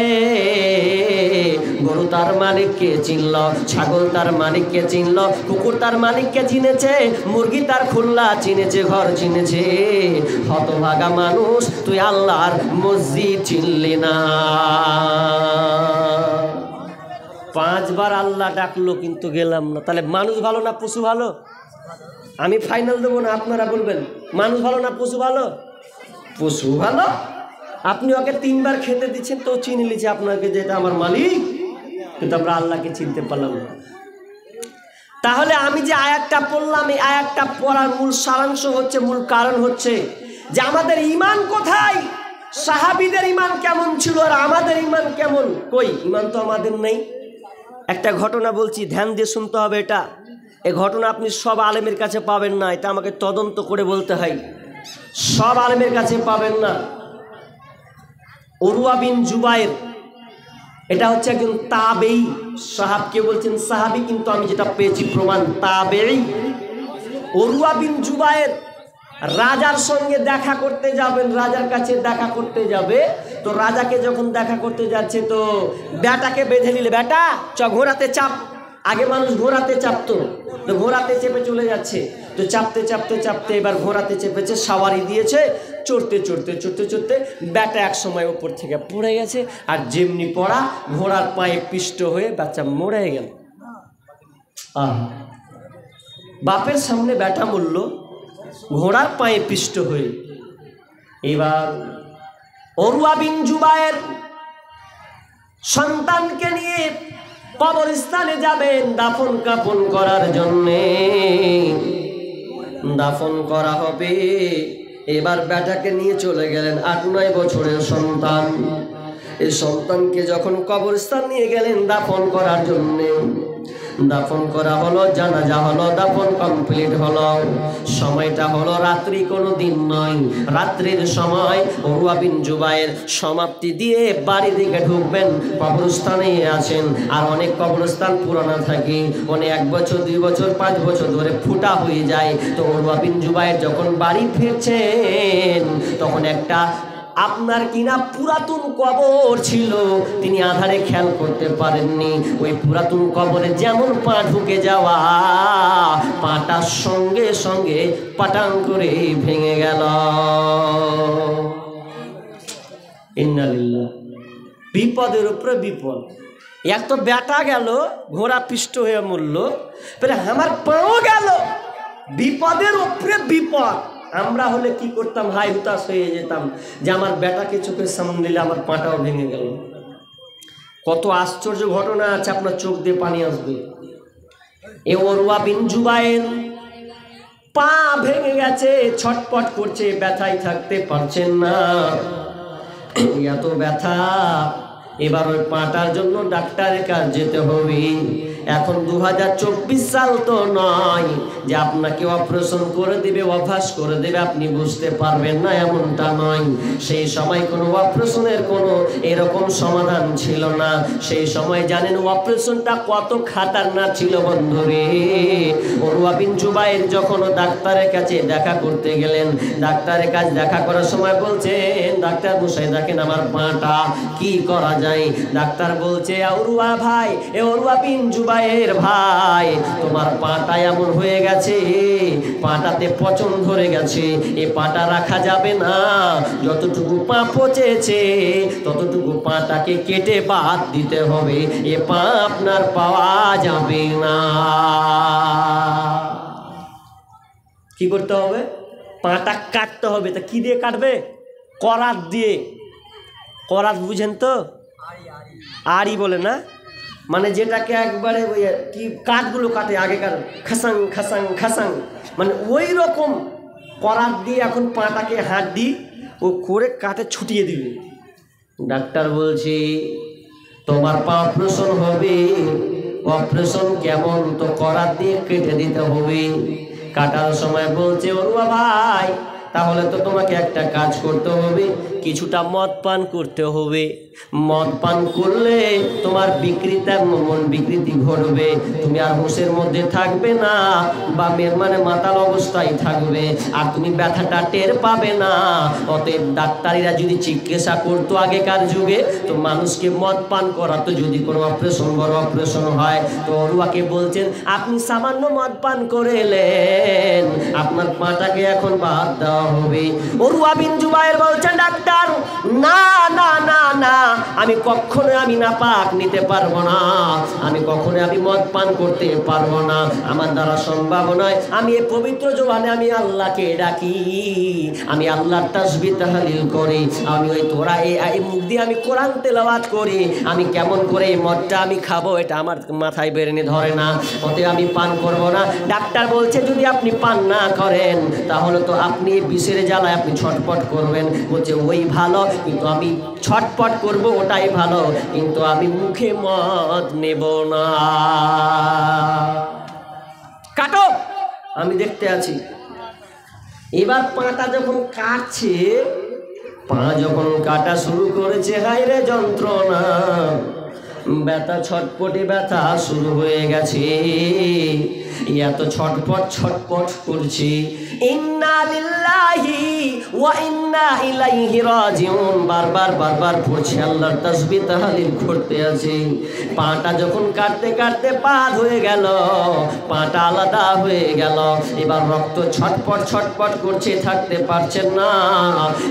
গরু তার মালিককে চিনল, ছাগল তার মালিককে চিনল, কুকুর তার মালিককে চিনেছে, মুরগি তার খুল্লা চিনেছে, ঘর চিনেছে। হতভাগা মানুষ, তুই আল্লাহর মসজিদ চিনলি না। 5 বার আল্লাহ ডাকলো কিন্তু গেলাম না। তাহলে মানুষ ভালো না পশু ভালো? আমি ফাইনাল দেবো না, আপনারা বলবেন মানুষ ভালো না পশু ভালো? পশু ভালো। আপনি ওকে 3 বার খেতে দিচ্ছেন তো চিনে নিচ্ছে আপনাকে যে এটা আমার মালিক, কিন্তু আমরা আল্লাহকে চিনতে পারলাম না। তাহলে আমি যে আয়াতটা পড়লাম, এই আয়াতটা পড়ার মূল সারাংশ হচ্ছে, মূল কারণ হচ্ছে যে আমাদের ঈমান কোথায়, সাহাবীদের ঈমান কেমন ছিল আর আমাদের ঈমান কেমন? কই, ঈমান তো আমাদের নেই। একটা ঘটনা বলছি, ধ্যান দিয়ে শুনতে হবে। এটা এই ঘটনা আপনি সব আলেমের কাছে পাবেন না, এটা আমাকে তদন্ত করে বলতে হয়, সব আলেমের কাছে পাবেন না। উরওয়া বিন জুবায়ের, এটা হচ্ছে একজন তাবেঈ সাহাব, কে বলছেন সাহাবী, কিন্তু আমি যেটা পেয়েছি প্রমাণ তাবেঈ। উরওয়া বিন জুবায়ের রাজার সঙ্গে দেখা করতে যাবেন, রাজার কাছে দেখা করতে যাবে, তো রাজাকে যখন দেখা করতে যাচ্ছে তো বেটাকে বেঁধে নিলে, বেটা চ ঘোড়াতে চাপ। আগে মানুষ ঘোড়াতে চাপতো, তো ঘোড়াতে চেপে চলে যাচ্ছে, তো চাপতে চাপতে চাপতে এবার ঘোড়াতে চেপেছে, সাওয়ারি দিয়েছে, চড়তে চড়তে চড়তে চড়তে বেটা এক সময় ওপর থেকে পড়ে গেছে, আর যেমনি পড়া ঘোড়ার পায়ে পিষ্ট হয়ে বাচ্চা মরে গেল। বাপের সামনে বেটা মরল ঘোড়ার পায়ে পিষ্ট হয়ে। এবার উরওয়া বিন জুবায়ের সন্তানকে নিয়ে কবরস্থানে যাবেন দাফন কাফন করার জন্যে, দাফন করা হবে। এবার বেটাকে নিয়ে চলে গেলেন, 8-9 বছরের সন্তান। এই সন্তানকে যখন কবরস্থান নিয়ে গেলেন দাফন করার জন্যে, দাফন করা হলো, জানাজা হলো, দাফন কমপ্লিট হলো, সময়টা হলো রাত্রি, কোনো দিন নয়, রাত্রির সময়। উরওয়া বিন জুবায়ের সমাপ্তি দিয়ে বাড়ি দিকে ঢুকবেন, কবরস্থানে আছেন, আর অনেক কবরস্থান পুরানো থাকে, অনেক 1 বছর 2 বছর 5 বছর ধরে ফুটা হয়ে যায়। তো উরওয়া বিন জুবায়ের যখন বাড়ি ফিরছেন তখন একটা আপনার কিনা পুরাতন কবর ছিল, তিনি আধারে খেয়াল করতে পারেননি। ওই পুরাতন কবরে যেমন পা ঢুকে যাওয়া, পাটার সঙ্গে সঙ্গে পাটাং করে ভেঙে গেল। ইন্নালিল্লাহ, বিপদের উপরে বিপদ। এক তো বেটা গেল, ঘোড়া পিষ্ট হয়ে মরল, আমার পাও গেল, বিপদের উপরে বিপদ। আমরা হলে কি করতাম, হাই হুতাশ হয়ে যেতাম যে আমার বেটাকে চোখের সামনে নিলে আমার পাটাও ভেঙে গেল। কত আশ্চর্য ঘটনা আছে, আপনার চোখ দিয়ে পানি আসবে। এ উরওয়া বিন জুবায়ের পা ভেঙে গেছে, ছটপট করছে, ব্যথায় থাকতে পারছেন না, এত ব্যথা। এবার ওই পাটার জন্য ডাক্তারের কাছে যেতে হবে। এখন 2024 সাল তো নয় যে আপনাকে অপারেশন করে দিবে, অভ্যাস করে দেবে, আপনি বুঝতে পারবেন না, এমনটা নয়। সেই সময় কোনো অপারেশনের কোনো এরকম সমাধান ছিল না। সেই সময় জানেন অপারেশনটা কত খাতারনাক ছিল বন্ধুরে। উরওয়া বিন জুবায়ের যখন ডাক্তারের কাছে দেখা করতে গেলেন, ডাক্তারের কাছে দেখা করার সময় বলছেন, ডাক্তার মশাই দেখেন আমার পাটা কি করা যায়। ডাক্তার বলছে, উরওয়া ভাই, এ উরওয়া বিন জুবায়ের ভাই, তোমার পাটা এমন হয়ে গেছে, পাটাতে পচন ধরে গেছে, এ পাটা রাখা যাবে না, যতটুকু পা পচেছে ততটুকু পাটাকে কেটে বাদ দিতে হবে, এ পা আপনার পাওয়া যাবে না। কি করতে হবে? পাটা কাটতে হবে। তা কি দিয়ে কাটবে? করাত দিয়ে। করাত বুঝেন তো? আড়ি বলে না, মানে যেটাকে একবারে ওই কি কাঠগুলো কাটে আগেকার, খাসাং খাসাং খাসাং, মানে ওই রকম করাত দিয়ে এখন পাটাকে হাড্ডি ও করে কাটে ছুটিয়ে দিবে। ডাক্তার বলছে তোমার পা অপারেশন হবে। অপারেশন কেমন, তো করার দিয়ে কেটে দিতে হবে। কাটার সময় বলছে অরুয়া ভাই, তাহলে তো তোমাকে একটা কাজ করতে হবে, কিছুটা মদ পান করতে হবে। মদ পান করলে তোমার মন বিকৃতি ঘটবে, তুমি আর হুঁশের মধ্যে থাকবে না, বা মানে মাতাল অবস্থায় থাকবে, আর তুমি ব্যথাটা টের পাবে না। অতএব ডাক্তারিরা যদি চিকিৎসা করতো আগেকার যুগে, তো মানুষকে মদ পান করাতো। যদি কোনো অপারেশন, বড় অপারেশন হয়, তো অরুয়াকে বলছেন আপনি সামান্য মদ পান করে এলেন, আপনার পাটাকে এখন বাদ দেওয়া হবে। অরুয়া বিন জুবায়ের বলছেন ডাক্তার, না না না না, আমি কখনো আমি নাপাক নিতে পারবো না, আমি কখনো আমি মদ পান করতে পারবো না, আমার দ্বারা সম্ভব নয়। আমি এই পবিত্র জবানে আমি আল্লাহকে ডাকি, আমি আল্লাহর তাসবিহ তাহলিল করি, আমি ওই তোরা এই মুখ দিয়ে আমি কোরআন তেলাওয়াত করি, আমি কেমন করে এই মদটা আমি খাবো এটা আমার মাথায় বেরেনে ধরে না, ওতে আমি পান করব না। ডাক্তার বলছে যদি আপনি পান না করেন, তাহলে তো আপনি বিষের জ্বালায় আপনি ছটপট করবেন। বলছে ওই ভালো, কিন্তু আমি ছটপট করব ওটাই ভালো, কিন্তু আমি মুখে মদ নেব না। কাটো, আমি দেখতে আছি। এবার পাটা যখন কাটছে, পা যখন কাটা শুরু করেছে, হায় রে যন্ত্রণা, ব্যথা, ছটপটে ব্যথা শুরু হয়ে গেছে। এত ছটপট ছটপট করছে। ইন্না লিল্লাহি ওয়া ইন্না ইলাইহি রাজিউন বারবার বারবার পড়ছে, আল্লাহর তাসবিহ তাহলিল করতে আছে। পাটা যখন কাটতে কাটতে পা হয়ে গেল, পাটা আলাদা হয়ে গেল। এবার রক্ত ছটপট ছটপট করছে, থাকতে পারছেন না।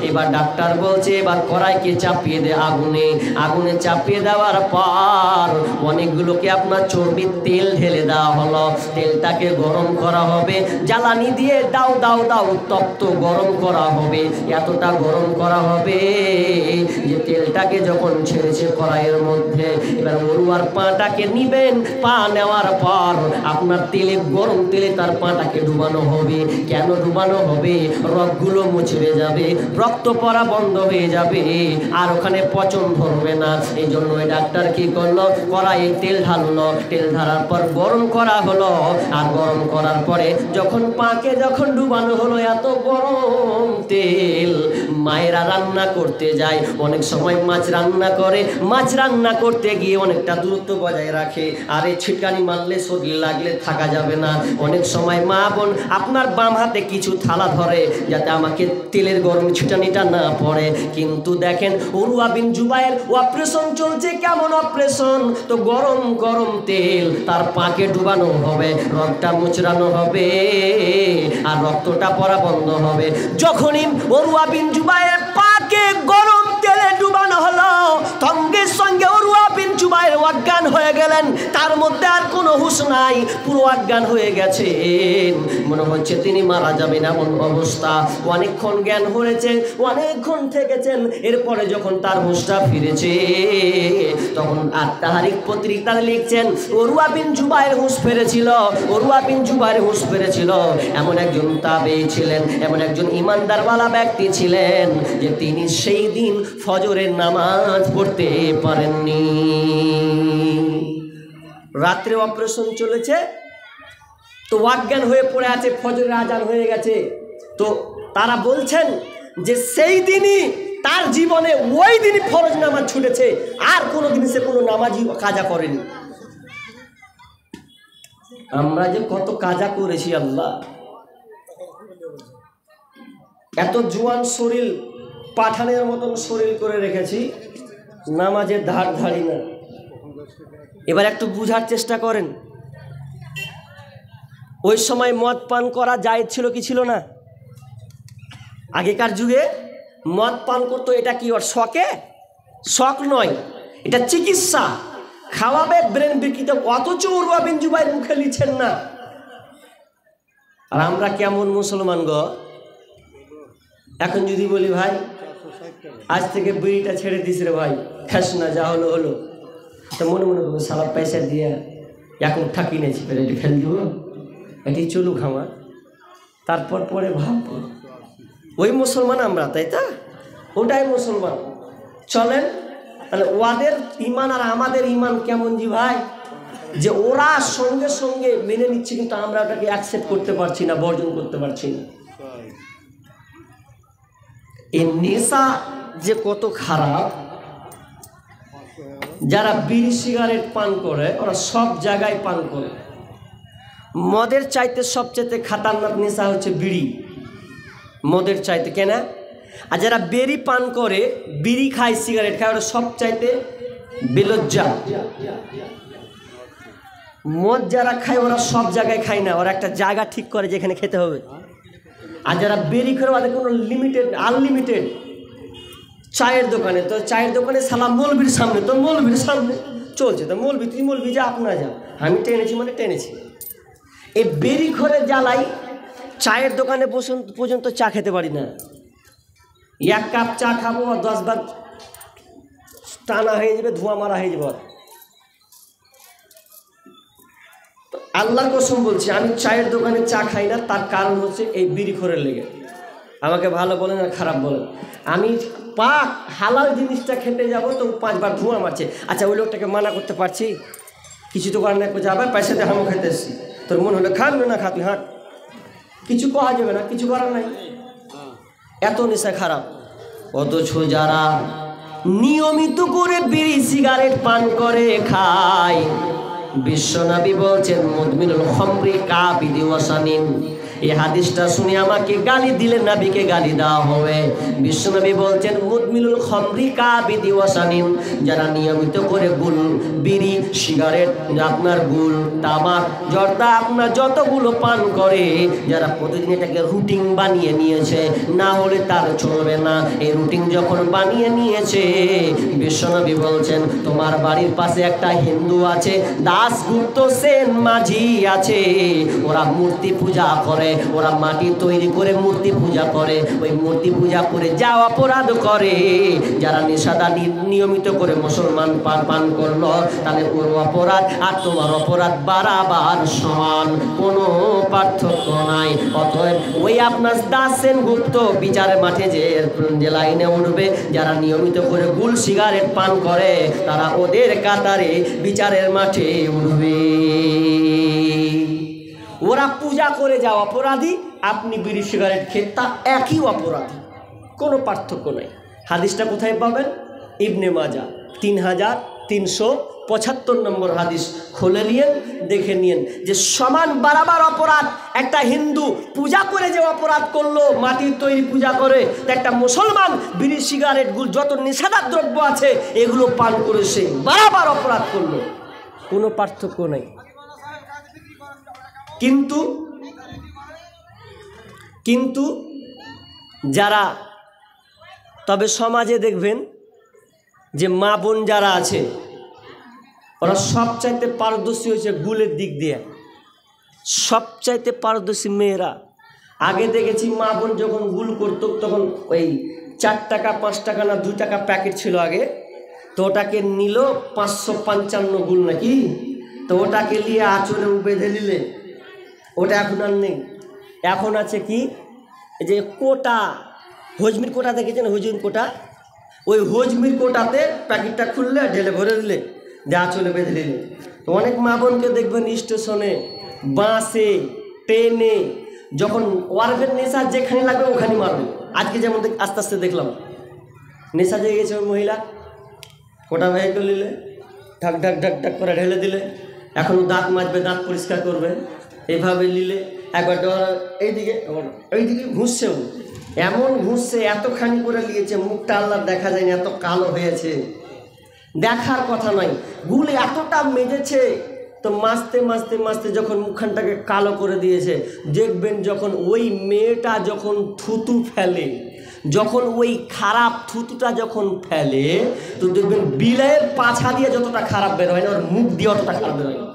এবার ডাক্তার বলছে এবার কড়াইকে চাপিয়ে দে আগুনে। আগুনে চাপিয়ে দেওয়ার পর অনেকগুলোকে আপনার চর্বির তেল ঢেলে দেওয়া হলো। তেলটাকে গরম করা হবে, জ্বালানি দিয়ে দাও দাও দাও তপ্ত গরম করা হবে। এতটা গরম করা হবে যে তেলটাকে যখন ছেড়েছে কড়াইয়ের মধ্যে, এবার অরুয়ার পাটাকে নিবেন। পা নেওয়ার পর আপনার তেলে, গরম তেলে তার পাটাকে ডুবানো হবে। কেন ডুবানো হবে? রগগুলো মুছড়ে যাবে, রক্ত পড়া বন্ধ হয়ে যাবে, আর ওখানে পচন ধরবে না। এই জন্য ওই ডাক্তার কি করলো, কড়াইয়ে তেল ঢাললো। তেল ঢালার পর গরম করা হলো, আর গরম করার পরে যখন পাকে যখন ডুবানো হলো, এত গরম তেল, মায়েরা রান্না করতে যায়, অনেক সময় মাছ রান্না করে, মাছ রান্না করতে গিয়ে অনেকটা দূরত্ব বজায় রাখে, আর এই ছিটকানি মারলে শরীর লাগলে থাকা যাবে না। অনেক সময় মা বোন আপনার বাম হাতে কিছু থালা ধরে যাতে আমাকে তেলের গরম ছিটানিটা না পড়ে। কিন্তু দেখেন উরওয়া বিন জুবায়ের অপারেশন চলছে। কেমন অপারেশন? তো গরম গরম তেল তার পাকে ডুবানো হবে, রক্তটা মুচড়ানো হবে, আর রক্তটা পড়া বন্ধ হবে। যখনই উরওয়া বিন জুবায়ের পাকে গরম তেলে ডুবানো হলো, সঙ্গে সঙ্গে উরওয়া বিন জুবায়ের অজ্ঞান হয়ে গেলেন। তার মধ্যে আর কোনো হুঁশ নাই, পুরো অজ্ঞান হয়ে গেছেন। মনে হচ্ছে তিনি মারা যাবেন এমন অবস্থা। অনেকক্ষণ জ্ঞান হয়েছেন, অনেকক্ষণ থেকেছেন। এরপরে যখন তার হুঁশটা ফিরেছে, তখন আত-তাহরিক পত্রিকাতে লিখছেন উরওয়া বিন জুবায়ের হুঁশ ফিরেছিল, উরওয়া বিন জুবায়ের হুঁশ ফিরেছিল। এমন একজন তাবেঈ ছিলেন, এমন একজন ইমানদারওয়ালা ব্যক্তি ছিলেন যে তিনি সেই দিন ফজরের নামাজ পড়তে পারেননি। রাত্রে অপারেশন চলেছে, তো অজ্ঞান হয়ে পড়ে আছে, ফজরের আজান হয়ে গেছে। তো তারা বলছেন যে সেই দিনই তার জীবনে ওই দিনই ফরজ নামাজ ছুটেছে, আর কোনো দিন সে কোনো নামাজই কাজা করেনি। আমরা যে কত কাজা করেছি, আল্লাহ এত জোয়ান শরীর, পাঠানের মতন শরীর করে রেখেছি, নামাজের ধার ধারি না। এবার একটু বুঝার চেষ্টা করেন, ওই সময় মদ পান করা জায়েজ ছিল কি ছিল না? আগেকার যুগে মদ পান করতো, এটা কি ওর শখে? শখ নয়, এটা চিকিৎসা, খাওয়াবে ব্রেন বিকৃত। অথচ উরওয়া বিন জুবায়ের মুখে লিখছেন না। আর আমরা কেমন মুসলমান গো? এখন যদি বলি ভাই আজ থেকে বিড়িটা ছেড়ে দিস রে ভাই, খাস না, যা হলো হলো, তো মনে মনে করবো সারা পয়সা দিয়ে এখন ঠাকি নেছি, এটি ফেল দিব, এটি চলুক আমার। তারপর পরে ভাববো ওই মুসলমান আমরা, তাই তা? ওটাই মুসলমান। চলেন তাহলে ওদের ইমান আর আমাদের ইমান কেমন জি ভাই? যে ওরা সঙ্গে সঙ্গে মেনে নিচ্ছে, কিন্তু আমরা ওটাকে অ্যাকসেপ্ট করতে পারছি না, বর্জন করতে পারছি না। এই নেশা যে কত খারাপ, যারা বিড়ি সিগারেট পান করে ওরা সব জায়গায় পান করে। মদের চাইতে সবচেয়ে খাতারনাক নেশা হচ্ছে বিড়ি, মদের চাইতে, কেন? আর যারা বেরি পান করে, বিড়ি খায়, সিগারেট খায়, ওরা সব চাইতে বেলজ্জা। মদ যারা খায় ওরা সব জায়গায় খায় না, ওরা একটা জায়গা ঠিক করে যেখানে খেতে হবে। আর যারা বেরি করে ওদের কোনো লিমিটেড আনলিমিটেড। চায়ের দোকানে, তো চায়ের দোকানে সালাম মৌলবীর সামনে, তো মৌলবীর সামনে চলছে, তো মৌলবী তুই মৌলবী যা, আপনার যা, আমি টেনেছি মানে টেনেছি। এই বেরি ঘরে জ্বালাই, চায়ের দোকানে পর্যন্ত চা খেতে পারি না। এক কাপ চা খাবো আর 10 বার টানা হয়ে যাবে, ধোঁয়া মারা হয়ে যাবে। আল্লাহর কসম বলছি, আমি চায়ের দোকানে চা খাই না, তার কারণ হচ্ছে এই বিড়ি খোরের লেগে। আমাকে ভালো বলেন আর খারাপ বলেন, আমি পাক হালাল জিনিসটা খেতে যাবো তো 5 বার ধোঁয়া মারছে। আচ্ছা, ওই লোকটাকে মানা করতে পারছি? কিছু তো করার না, আবার পয়সাতে হামও খেতে এসছি, তোর মন হলে খান না খা, তুই হাঁট, কিছু করা যাবে না, কিছু করার নাই। এত নেশা খারাপ। অথচ যারা নিয়মিত করে বিড়ি সিগারেট পান করে খায়, বিশ্বনবী বলছেন মুদমিনুল খামরি কাবিদি ওয়াসানিন। এই হাদিসটা শুনে আমাকে গালি দিলে নবীকে গালি দেওয়া হবে। বিশ্বনবী বলছেন মুদমিনুল খামরি কাবিদি ওয়াসানিন, যারা নিয়মিত করে গুল, বিড়ি, সিগারেট, আপনার গুল, তামাক, জর্দা, আপনার যতগুলো পান করে, যারা প্রতিদিন এটাকে রুটিন বানিয়ে নিয়েছে, না হলে তার চলবে না। এই রুটিন যখন বানিয়ে নিয়েছে, বিশ্বনবী বলছেন তোমার বাড়ির পাশে একটা হিন্দু আছে, দাসগুপ্ত সেন মাঝি আছে, ওরা মূর্তি পূজা করে, ওরা মাটি তৈরি করে মূর্তি পূজা করে, ওই মূর্তি পূজা করে যা অপরাধ করে, যারা নেশাদার নিয়মিত করে মুসলমান পান করলো, তাহলে ওর অপরাধ আর তোমার অপরাধ বারাবার সমান, কোনো পার্থক্য নাই। অতএব ওই আপনার দাস সেনগুপ্ত বিচারের মাঠে যে লাইনে উঠবে, যারা নিয়মিত করে গুল সিগারেট পান করে, তারা ওদের কাতারে বিচারের মাঠে উঠবে। ওরা পূজা করে যাওয়া অপরাধী, আপনি বিড়ি সিগারেট খেয়ে তা একই অপরাধী, কোনো পার্থক্য নাই। হাদিসটা কোথায় পাবেন? ইবনে মাজা 3375 নম্বর হাদিস, খুলে নিয়েন, দেখে নিয়েন যে সমান বারাবার অপরাধ। একটা হিন্দু পূজা করে যে অপরাধ করলো, মাটির তৈরি পূজা করে, একটা মুসলমান বিড়ি সিগারেট গুল যত নেশাদার দ্রব্য আছে এগুলো পান করে সে বারাবার অপরাধ করলো, কোনো পার্থক্য নেই। কিন্তু যারা, তবে সমাজে দেখবেন যে মা বোন যারা আছে, ওরা সবচাইতে পারদর্শী হয়েছে গুলের দিক দিয়ে, সবচাইতে পারদর্শী মেয়েরা। আগে দেখেছি মা বোন যখন গুল করতো, তখন ওই 4 টাকা 5 টাকা না 2 টাকা প্যাকেট ছিল আগে, তো ওটাকে নিল 555 গুল নাকি, তো ওটাকে নিয়ে আঁচলে বেঁধে নিলে, ওটা এখন আর নেই। এখন আছে কি, যে কোটা, হজমির কোটা দেখেছেন, হজমির কোটা, ওই হজমির কোটাতে প্যাকেটটা খুললে ঢেলে ভরে দিলে, যা চলে বেঁধে দিলে। তো অনেক মা বোনকে দেখবেন স্টেশনে, বাসে, ট্রেনে, যখন ওয়ার্কের নেশা যেখানে লাগবে ওখানে মারবে। আজকে যেমন আস্তে আস্তে দেখলাম নেশা জেগে গেছে, ওই মহিলা কোটা ভেহিকল নিলে, ঢাক ঢাক ঢাক ঢাক করে ঢেলে দিলে, এখন দাঁত মাজবে, দাঁত পরিষ্কার করবে, এইভাবে নিলে একবার এইদিকে এইদিকে ঘুষছেও, এমন ঘুষছে, এতখানি করে নিয়েছে, মুখটা আল্লাহ দেখা যায়নি, এত কালো হয়েছে, দেখার কথা নয়। গুলে এতটা মেজেছে, তো মাঝতে মাঝতে মাঝতে যখন মুখখানটাকে কালো করে দিয়েছে, দেখবেন যখন ওই মেয়েটা যখন থুতু ফেলে, যখন ওই খারাপ থুতুটা যখন ফেলে, তো দেখবেন বিলের পাছা দিয়ে যতটা খারাপ বের হয় না, ওর মুখ দিয়ে অতটা খারাপ বের হয় না।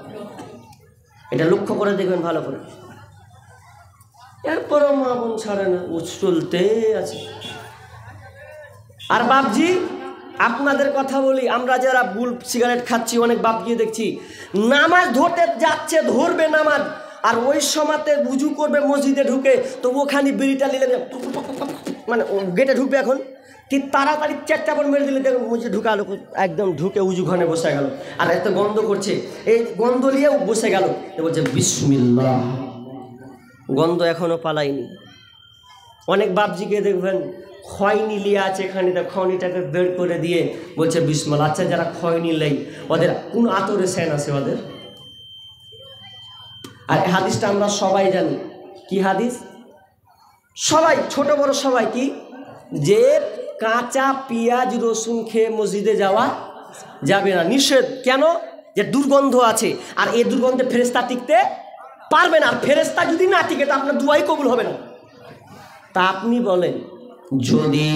এটা লক্ষ্য করে দেখবেন ভালো করে। এরপরও মা বোন ছাড়ে না, ও চলতে আছে। আর বাপজি, আপনাদের কথা বলি, আমরা যারা বুল সিগারেট খাচ্ছি, অনেক বাপকে দেখছি নামাজ ধরতে যাচ্ছে, ধরবে নামাজ, আর ওই সময়তে উজু করবে মসজিদে ঢুকে, তো ওখানে বিড়িটা নিলে, মানে গেটে ঢুকবে, এখন তাড়াতাড়ি চারটা পর মেরে দিলে দেখুন মুছে ঢুকালো, একদম ঢুকে উজু ঘনে বসে গেল, আর এত গন্ধ করছে, এই গন্ধ নিয়ে বসে গেল, বলছে বিসমিল্লাহ, গন্ধ এখনো পালায়নি। অনেক বাপজিকে দেখবেন খয়নি লিয়ে আছে এখানে, খয়নিটাকে বের করে দিয়ে বলছে বিসমিল্লাহ। আচ্ছা, যারা খয়নি লেই ওদের কোন আতরে সেন আছে ওদের? আর হাদিসটা আমরা সবাই জানি, কি হাদিস? সবাই, ছোট বড় সবাই, কি যে কাঁচা পেঁয়াজ রসুন খেয়ে মসজিদে যাওয়া যাবে না, নিষেধ। কেন? যে দুর্গন্ধ আছে, আর এই দুর্গন্ধে ফেরেশতা টিকতে পারবে না, আর ফেরেশতা যদি না টিকে তা আপনার দুয়াই কবুল হবে না। তা আপনি বলেন, যদি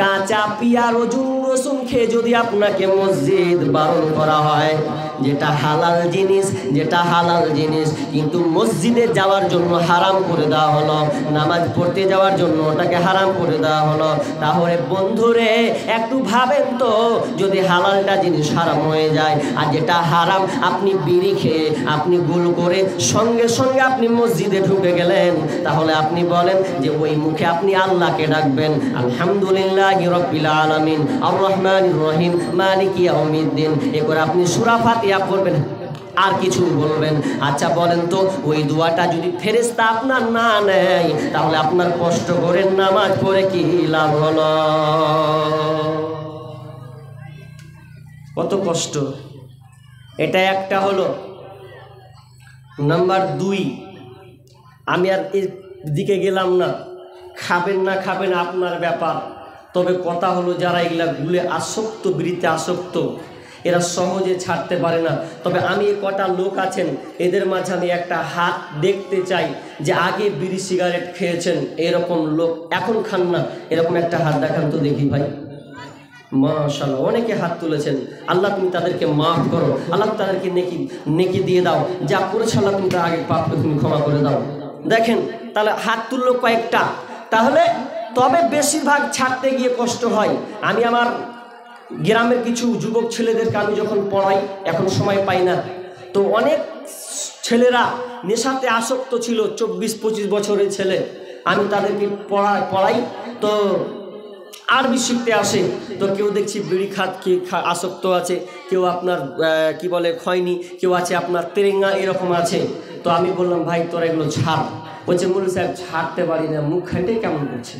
কাঁচা পেঁয়াজ রসুন খেয়ে যদি আপনাকে মসজিদ বারণ করা হয়, যেটা হালাল জিনিস কিন্তু মসজিদে যাওয়ার জন্য হারাম করে দেওয়া হলো, নামাজ পড়তে যাওয়ার জন্য ওটাকে হারাম করে দেওয়া হলো, তাহলে বন্ধুরে একটু ভাবেন তো, যদি হালালটা জিনিস হারাম হয়ে যায়, আর যেটা হারাম আপনি বিড়ি খেয়ে আপনি গুল করে সঙ্গে সঙ্গে আপনি মসজিদে ঢুকে গেলেন, তাহলে আপনি বলেন যে ওই মুখে আপনি আল্লাহকে ডাকবেন, আলহামদুলিল্লাহি রাব্বিল আলামিন আর রহমানির রহিম মালিকি ইয়াউমিদ্দিন, এ করে আপনি সূরা ফাতিহা পড়বেন, আর কিছু বলবেন। আচ্ছা বলেন তো, ওই দোয়াটা যদি ফেরেশতা আপনার না নেয়, তাহলে আপনার কষ্ট করে নামাজ পড়ে কি লাভ হলো? কত কষ্ট। এটা একটা হলো। নাম্বার 2, আমি আর এর দিকে গেলাম না, খাবেন না খাবেন আপনার ব্যাপার। তবে কথা হলো, যারা এগুলা গুলে আসক্ত, বিড়িতে আসক্ত, এরা সহজে ছাড়তে পারে না। তবে আমি কটা লোক আছেন, এদের মাঝে আমি একটা হাত দেখতে চাই, যে আগে বিড়ি সিগারেট খেয়েছেন এরকম লোক, এখন খান না, এরকম একটা হাত দেখান তো দেখি ভাই। মাশাআল্লাহ, অনেকে হাত তুলেছেন। আল্লাহ তুমি তাদেরকে মাফ করো, আল্লাহ তাদেরকে নেকি দিয়ে দাও, যা করেছে আল্লাহ তুমি তার আগে পাপকে তুমি ক্ষমা করে দাও। দেখেন, তাহলে হাত তুললো কয়েকটা। তাহলে তবে বেশিরভাগ ছাড়তে গিয়ে কষ্ট হয়। আমি আমার গ্রামের কিছু যুবক ছেলেদেরকে আমি যখন পড়াই, এখন সময় পাই না, তো অনেক ছেলেরা নেশাতে আসক্ত ছিল, 24-25 বছরের ছেলে। আমি তাদেরকে পড়াই, তো আরবি শিখতে আসে, তো কেউ দেখছি বিড়ি আসক্ত আছে, কেউ আপনার কি বলে খয়নি, কেউ আছে আপনার তেরেঙ্গা, এরকম আছে। তো আমি বললাম, ভাই তোরা এগুলো ছাড়। বলছে মৌলভী সাহেব ছাড়তে পারি না, মুখ খানটাই কেমন করছে।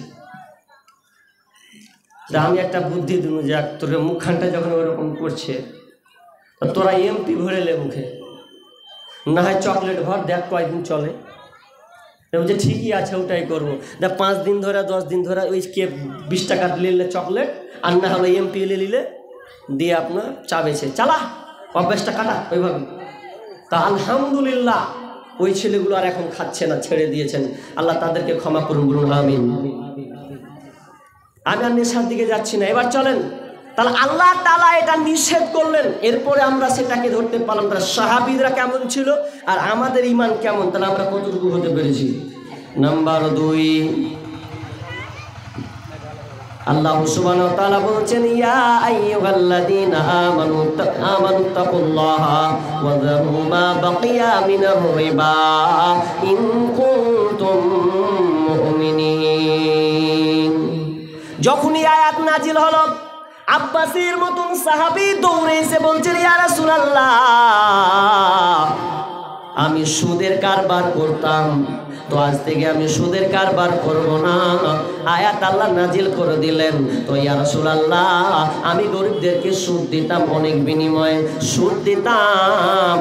আমি একটা বুদ্ধি দিন, যে তোর মুখ খানটা যখন ওরকম করছে, তোরা এমপি ভরে লে মুখে, না হয় চকলেট ভর, দেখ কয়েকদিন চলে। বলছে ঠিকই আছে, ওটাই করবো। দেখ 5 দিন ধরে 10 দিন ধরে ওই কে 20 টাকা নিলে চকলেট, আর না হলে এমপি নিলে দিয়ে আপনার চা বেছে চালা, অভ্যাসটা কাটা ওইভাবে। তা আলহামদুলিল্লাহ ওই ছেলেগুলো আর এখন খাচ্ছে না, ছেড়ে দিয়েছেন। আল্লাহ তাদেরকে ক্ষমা করুন, বলুন আমিন। আমি আর নেশার দিকে যাচ্ছি না। এবার চলেন, তাহলে আল্লাহ তাআলা এটা নিষেধ করলেন, এরপরে আমরা সেটাকে ধরতে পারলাম। তাহলে সাহাবীরা কেমন ছিল আর আমাদের ঈমান কেমন, তাহলে আমরা কতটুকু হতে পেরেছি? নাম্বার 2, আল্লাহ সুবহানাহু ওয়া তাআলা বলেছেন, ইয়া আইয়ুহাল্লাযীনা আমানু তাকুল্লাহা ওয়া যারু মা বাকিয়া মিনার রিবা ইন কুনতুম মুমিনিন। যখনই আয়াত নাজিল হলো, আব্বাসীর মতন সাহাবী দৌড়ে এসে বলছেন, ইয়া রাসূলুল্লাহ, আমি সুদের কারবার করতাম, তো আজ থেকে আমি সুদের কারবার করব না। আয়াত আল্লাহ নাজিল করে দিলেন, তো ইয়া রাসূলুল্লাহ, আমি গরিবদেরকে সুদ দিতাম, অনেক বিনিময়ে সুদ দিতাম,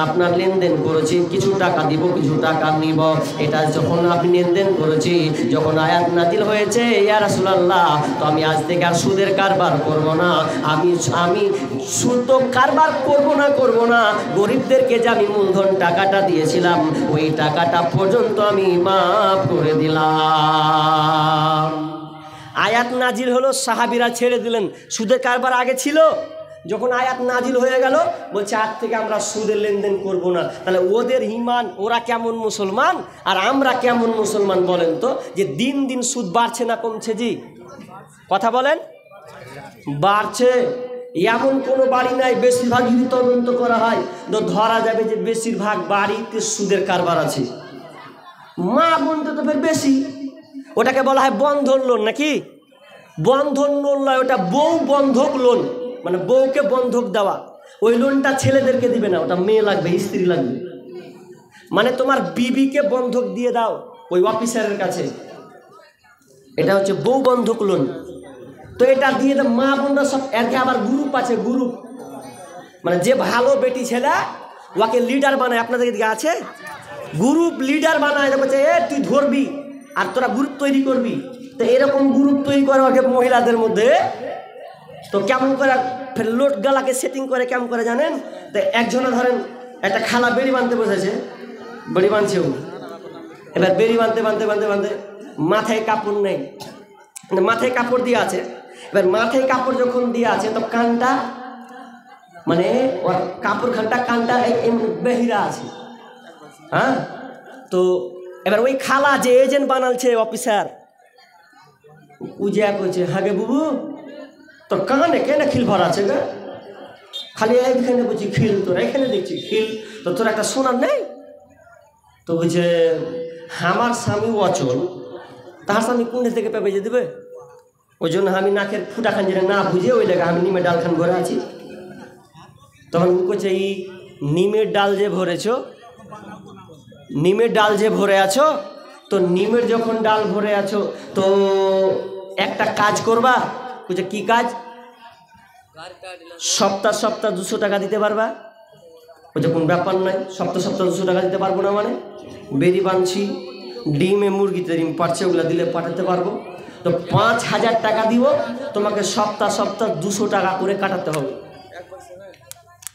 আপনার লেনদেন করেছি, কিছু টাকা দিব কিছু টাকা নিব, এটা যখন আপনি লেনদেন করেছি, যখন আয়াত নাজিল হয়েছে, ইয়া রাসূলুল্লাহ, তো আমি আজ থেকে আর সুদের কারবার করব না। আমি সুদ কারবার করব না, গরিবদেরকে যে আমি মূলধন টাকাটা দিয়েছিলাম, ওই টাকাটা পর্যন্ত আমি মাফ করে দিলাম। আয়াত নাজিল হলো, সাহাবীরা ছেড়ে দিলেন। সুদের কারবার আগে ছিল, যখন আয়াত নাজিল হয়ে গেল, বলছে আজ থেকে আমরা সুদের লেনদেন করব না। তাহলে ওদের ঈমান, ওরা কেমন মুসলমান আর আমরা কেমন মুসলমান বলেন তো? যে দিন দিন সুদ বাড়ছে না কমছে? জি কথা বলেন, বাড়ছে। এমন কোনো বাড়ি নাই, বেশিরভাগ যদি তদন্ত করা হয় তো ধরা যাবে যে বেশিরভাগ বাড়িতে সুদের কারবার আছে। মা বোনতে তো ফের বেশি, ওটাকে বলা হয় বন্ধন লোন, নাকি বন্ধন লোন নয়, ওটা বউ বন্ধক লোন, মানে বউকে বন্ধক দেওয়া। ওই লোনটা ছেলেদেরকে দিবে না, ওটা মেয়ে লাগবে, স্ত্রী লাগবে। মানে তোমার বিবিকে বন্ধক দিয়ে দাও ওই অফিসারের কাছে, এটা হচ্ছে বউ বন্ধক লোন। তো এটা দিয়ে দাও মা বোনরা সব। এর আবার গ্রুপ আছে, গ্রুপ মানে যে ভালো বেটি ছেলে ওকে লিডার বানায়। আপনাদের দিকে আছে গ্রুপ লিডার বানায়, বলছে এ তুই ধরবি আর তোরা গ্রুপ তৈরি করবি। তো এরকম গ্রুপ তৈরি করে ওকে মহিলাদের মধ্যে। তো কেমন করে ফের লোট গালাকে সেটিং করে কেমন করে জানেন? তো একজনে ধরেন একটা খালা বেড়ি বাঁধতে বসেছে, বেড়ি বাঁধছেও, এবার বেড়ি বাঁধতে বাঁধতে বাঁধতে বাঁধতে মাথায় কাপড় নেই, মাথায় কাপড় দিয়ে আছে। এবার মাথায় কাপড় যখন দিয়ে আছে তো কানটা মানে ওর কাপড় খানটা কানটা বেহিরা আছে। হ্যাঁ, তো এবার ওই খালা যে এজেন্ট বানালছে অফিসার, উজা কইছে হাগে বুবু তোর কানে কেন খিল ভরা আছে গা? খালি এইখানে বুঝি খিল, তোর এখানে দেখছি খিল, তো তোর একটা শোনার নেই? তো বলছে আমার স্বামী অচল, তাহার স্বামী কোনটা থেকে পেয়ে বেজে দেবে? ওই জন্য আমি নাকের ফুটা খান যেটা না বুঝে ওই লেগে আমি নিমের ডাল খান ভরে আছি। তখন কইছে এই নিমের ডাল যে ভরেছ, নিমের ডাল যে ভরে আছো, তো নিমের যখন ডাল ভরে আছো তো একটা কাজ করবা। বলছে কি কাজ? সপ্তাহ সপ্তাহ 200 টাকা দিতে পারবা? বলছে কোন ব্যাপার নয়, সপ্তাহ সপ্তাহ 200 টাকা দিতে পারবো না মানে? বেরি বাঁধছি, ডিমে মুরগিতে ডিম পারছে, ওগুলো দিলে পাঠাতে পারবো। তো 5000 টাকা দিব, তোমাকে সপ্তাহ সপ্তাহ 200 টাকা করে কাটাতে হবে।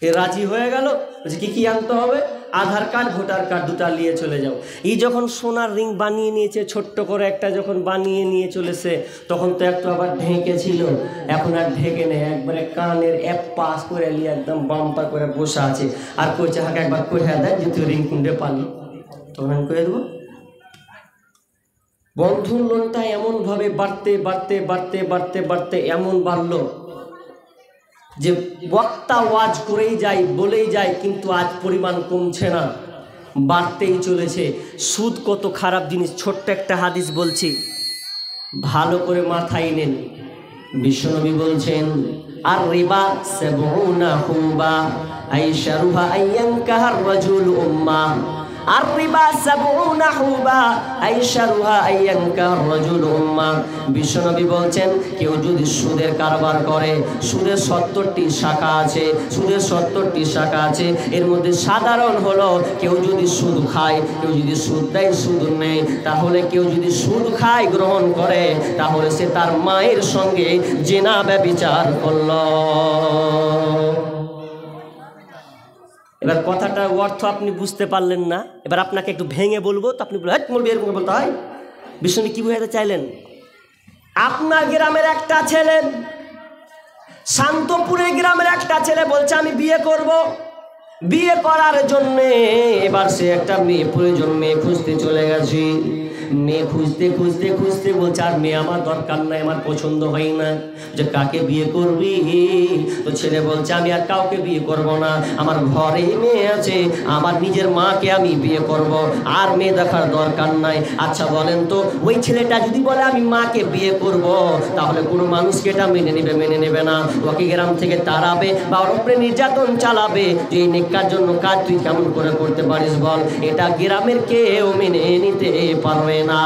এ রাজি হয়ে গেল। বলছে কি কি আনতে হবে? আধার কার্ড, ভোটার কার্ড দুটা নিয়ে চলে যাও। এই যখন সোনার রিং বানিয়ে নিয়েছে, ছোট্ট করে একটা যখন বানিয়ে নিয়ে চলেছে, তখন তো একটু আবার ঢেকে ছিল, এখন আর ঢেকে নেই, একবারে কানের এক পাস করে নিয়ে একদম বাম্পার করে বসে আছে। আর কইছে হাকে একবার কইয়া দেয় যে তুই রিং কুন্ডে পালি, তখন আমি কয়ে দেবো। বন্ধন লোনটা এমনভাবে বাড়তে বাড়তে বাড়তে বাড়তে বাড়তে এমন বাড়লো যে বক্তা ওয়াজ করেই যায়, বলেই যায়, কিন্তু আজ পরিমাণ কমছে না, বাড়তেই চলেছে। সুদ কত খারাপ জিনিস। ছোট্ট একটা হাদিস বলছি, ভালো করে মাথায় নেন। বিশ্বনবী বলছেন আর রিবা সাবউনা হুবা আইশারুহা আইয়ানকাহার রাজুল উম্মা। আর রিবা সাবউনা হুবা আইশারুহা আইয়ানকাহার রাজুল উম্মা। বিশ্বনবী বলছেন কেউ যদি সুদের কারবার করে, সুদের 70টি শাখা আছে, সুদের 70টি শাখা আছে। এর মধ্যে সাধারণ হলো কেউ যদি সুদ খায়, কেউ যদি সুদ দেয়, সুদ নেয়, তাহলে কেউ যদি সুদ খায় গ্রহণ করে, তাহলে সে তার মায়ের সঙ্গে জিনা ব্যভিচার করল। এবার কথাটার অর্থ আপনি বুঝতে পারলেন না, এবার আপনাকে একটু ভেঙে বলবো, তো আপনি বলবেন মৌলবি এরকম বলতে হয়? বিষ্ণু কি বোঝাতে চাইলেন? আপনার গ্রামের একটা ছেলে, শান্তপুরের গ্রামের একটা ছেলে বলছে আমি বিয়ে করব। বিয়ে করার জন্যে এবার সে একটা মেয়ে প্রয়োজন, মেয়ে খুঁজতে চলে গেছে। মেয়ে খুঁজতে খুঁজতে খুঁজতে বলছে আর মেয়ে আমার দরকার নাই, আমার পছন্দ হয় না। যে কাকে বিয়ে করবি? তো ছেলে বলছে আমি আর কাউকে বিয়ে করব না, আমার ঘরে মেয়ে আছে, আমার নিজের মাকে আমি বিয়ে করব, আর মেয়ে দেখার দরকার নাই। আচ্ছা বলেন তো, ওই ছেলেটা যদি বলে আমি মাকে বিয়ে করব, তাহলে কোনো মানুষকে এটা মেনে নেবে? মেনে নেবে না। ওকে গ্রাম থেকে তাড়াবে বা ওর উপরে নির্যাতন চালাবে যে এই নেককার জন্য কাজ তুই কেমন করে করতে পারিস বল? এটা গ্রামের কেউ মেনে নিতে পারবে না।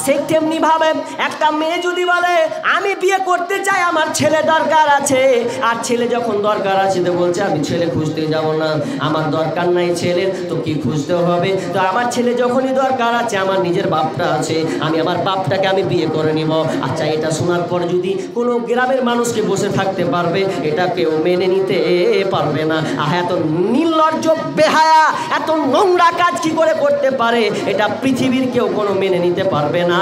সেই তেমনি ভাবে একটা মেয়ে যদি বলে আমি বিয়ে করতে চাই, আমার ছেলে দরকার আছে, আর ছেলে যখন দরকার আছে তো বলছে আমি ছেলে খুঁজতে যাব না, আমার দরকার নাই ছেলের, তো কি খুঁজতে হবে? তো আমার ছেলে যখনই দরকার আছে, আমার নিজের বাপটা আছে, আমি আমার বাপটাকে আমি বিয়ে করে নিব। আচ্ছা এটা শোনার পর যদি কোনো গ্রামের মানুষকে বসে থাকতে পারবে, এটা কেউ মেনে নিতে পারবে না। এত নির্লজ্জ বেহায়া, এত নোংরা কাজ কি করে করতে পারে? এটা পৃথিবীর কেউ কোনো মেনে নিতে পারবে না।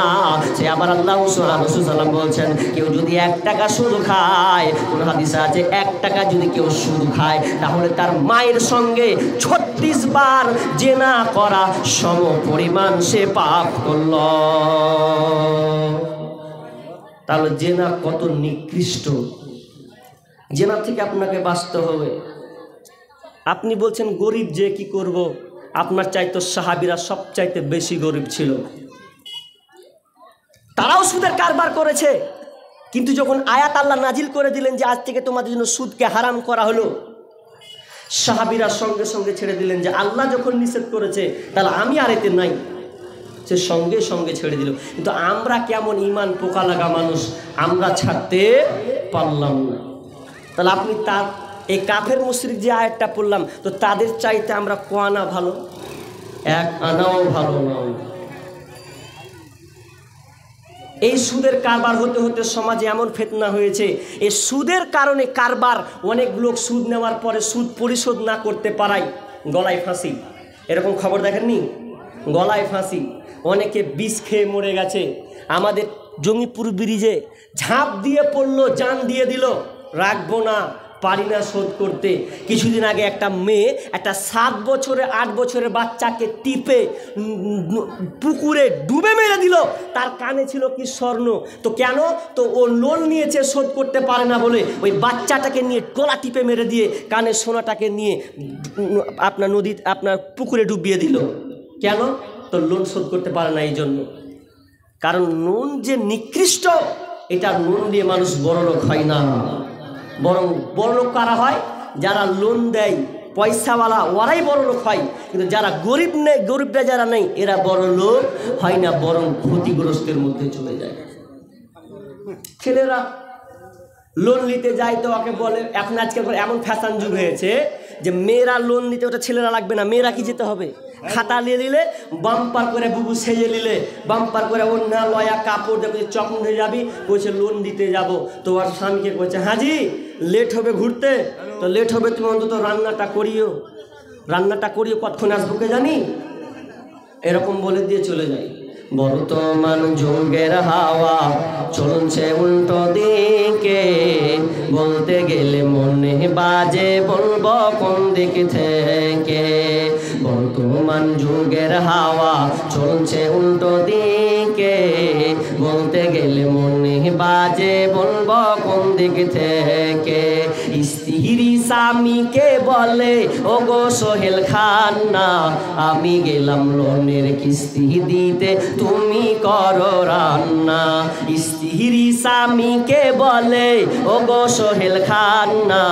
সে আবার আল্লাহ রাসূল বলছেন কেউ যদি 1 টাকা সুদ খায়, কোন হাদিসে আছে 1 টাকা যদি কেউ সুদ খায়, তাহলে তার মায়ের সঙ্গে 36 বার জেনা করা সম পরিমাণ সে পাপ করল। তাহলে জেনা কত নিকৃষ্ট। জেনা থেকে আপনাকে বাঁচতে হবে। আপনি বলছেন গরিব যে কি করব? আপনার চাইতে সাহাবীরা সবচাইতে বেশি গরিব ছিল, তারাও সুদের কারবার করেছে, কিন্তু যখন আয়াত আল্লাহ নাজিল করে দিলেন যে আজ থেকে তোমাদের জন্য সুদকে হারাম করা হলো, সাহাবীরা সঙ্গে সঙ্গে ছেড়ে দিলেন যে আল্লাহ যখন নিষেধ করেছে তাহলে আমি আর এতে নাই, সে সঙ্গে সঙ্গে ছেড়ে দিল। কিন্তু আমরা কেমন ইমান পোকা লাগা মানুষ, আমরা ছাড়তে পারলাম না। তাহলে আপনি তার এই কাফের মুশরিক যে আয়াতটা পড়লাম, তো তাদের চাইতে আমরা ক আনা ভালো? এক আনাও ভালো নয়। এই সুদের কারবার হতে হতে সমাজে এমন ফিতনা হয়েছে, এই সুদের কারণে কারবার, অনেক লোক সুদ নেওয়ার পরে সুদ পরিশোধ না করতে পারায় গলায় ফাঁসি। এরকম খবর দেখেননি? গলায় ফাঁসি, অনেকে বিষ খেয়ে মরে গেছে। আমাদের জঙ্গিপুর ব্রিজে ঝাঁপ দিয়ে পড়লো, জান দিয়ে দিল, রাখবো না, পারি না শোধ করতে। কিছুদিন আগে একটা মেয়ে একটা 7 বছরের 8 বছরের বাচ্চাকে টিপে পুকুরে ডুবে মেরে দিল। তার কানে ছিল কি স্বর্ণ। তো কেন? তো ও লোন নিয়েছে, শোধ করতে পারে না বলে ওই বাচ্চাটাকে নিয়ে গলা টিপে মেরে দিয়ে কানের সোনাটাকে নিয়ে আপনার আপনার পুকুরে ডুবিয়ে দিল। কেন? তো লোন শোধ করতে পারে না এই জন্য। কারণ নুন যে নিকৃষ্ট, এটা নুন দিয়ে মানুষ বড়লোক হয় না, বরং বড়লোক কারা হয়? যারা লোন দেয়, পয়সাওয়ালা, ওরাই বড়লোক হয়। কিন্তু যারা গরিব নেই, গরিবরা যারা নেই, এরা বড়লোক হয় না, বরং ক্ষতিগ্রস্তের মধ্যে চলে যায়। ছেলেরা লোন নিতে যায় তো ওকে বলে, এখন আজকাল এমন ফ্যাশন যুগ হয়েছে যে মেয়েরা লোন নিতে, ওটা ছেলেরা লাগবে না, মেয়েরা কি যেতে হবে? খাতা নিয়ে নিলে, বাম্পার করে বুবু সেজে নিলে, বাম্পার করে অন্য লয়া কাপড় দেখে চকন হয়ে যাবি, বলছে লোন দিতে যাব। তো ওর স্বামীকে বলছে, হাজি লেট হবে ঘুরতে, তো লেট হবে, তুমি অন্তত রান্নাটা করিও, কতক্ষণ আসবো কে জানি, এরকম বলে দিয়ে চলে যায়। বর্তমান যুগের হাওয়া চলছে উল্টো দিকে, বলতে গেলে মনে বাজে বলবো কোন দিক থেকে। বর্তমান যুগের হাওয়া চলছে উল্টো দিকে, বলতে গেলে মনে বাজে বলবো কোন দিক থেকে। স্ত্রী স্বামীকে বলে, ও গো সোহেল খান না, আমি গেলাম লোনের কিস্তি দিতে, তুমি করো রান্না। স্ত্রী স্বামীকে বলে, ও গো সোহেল খান না,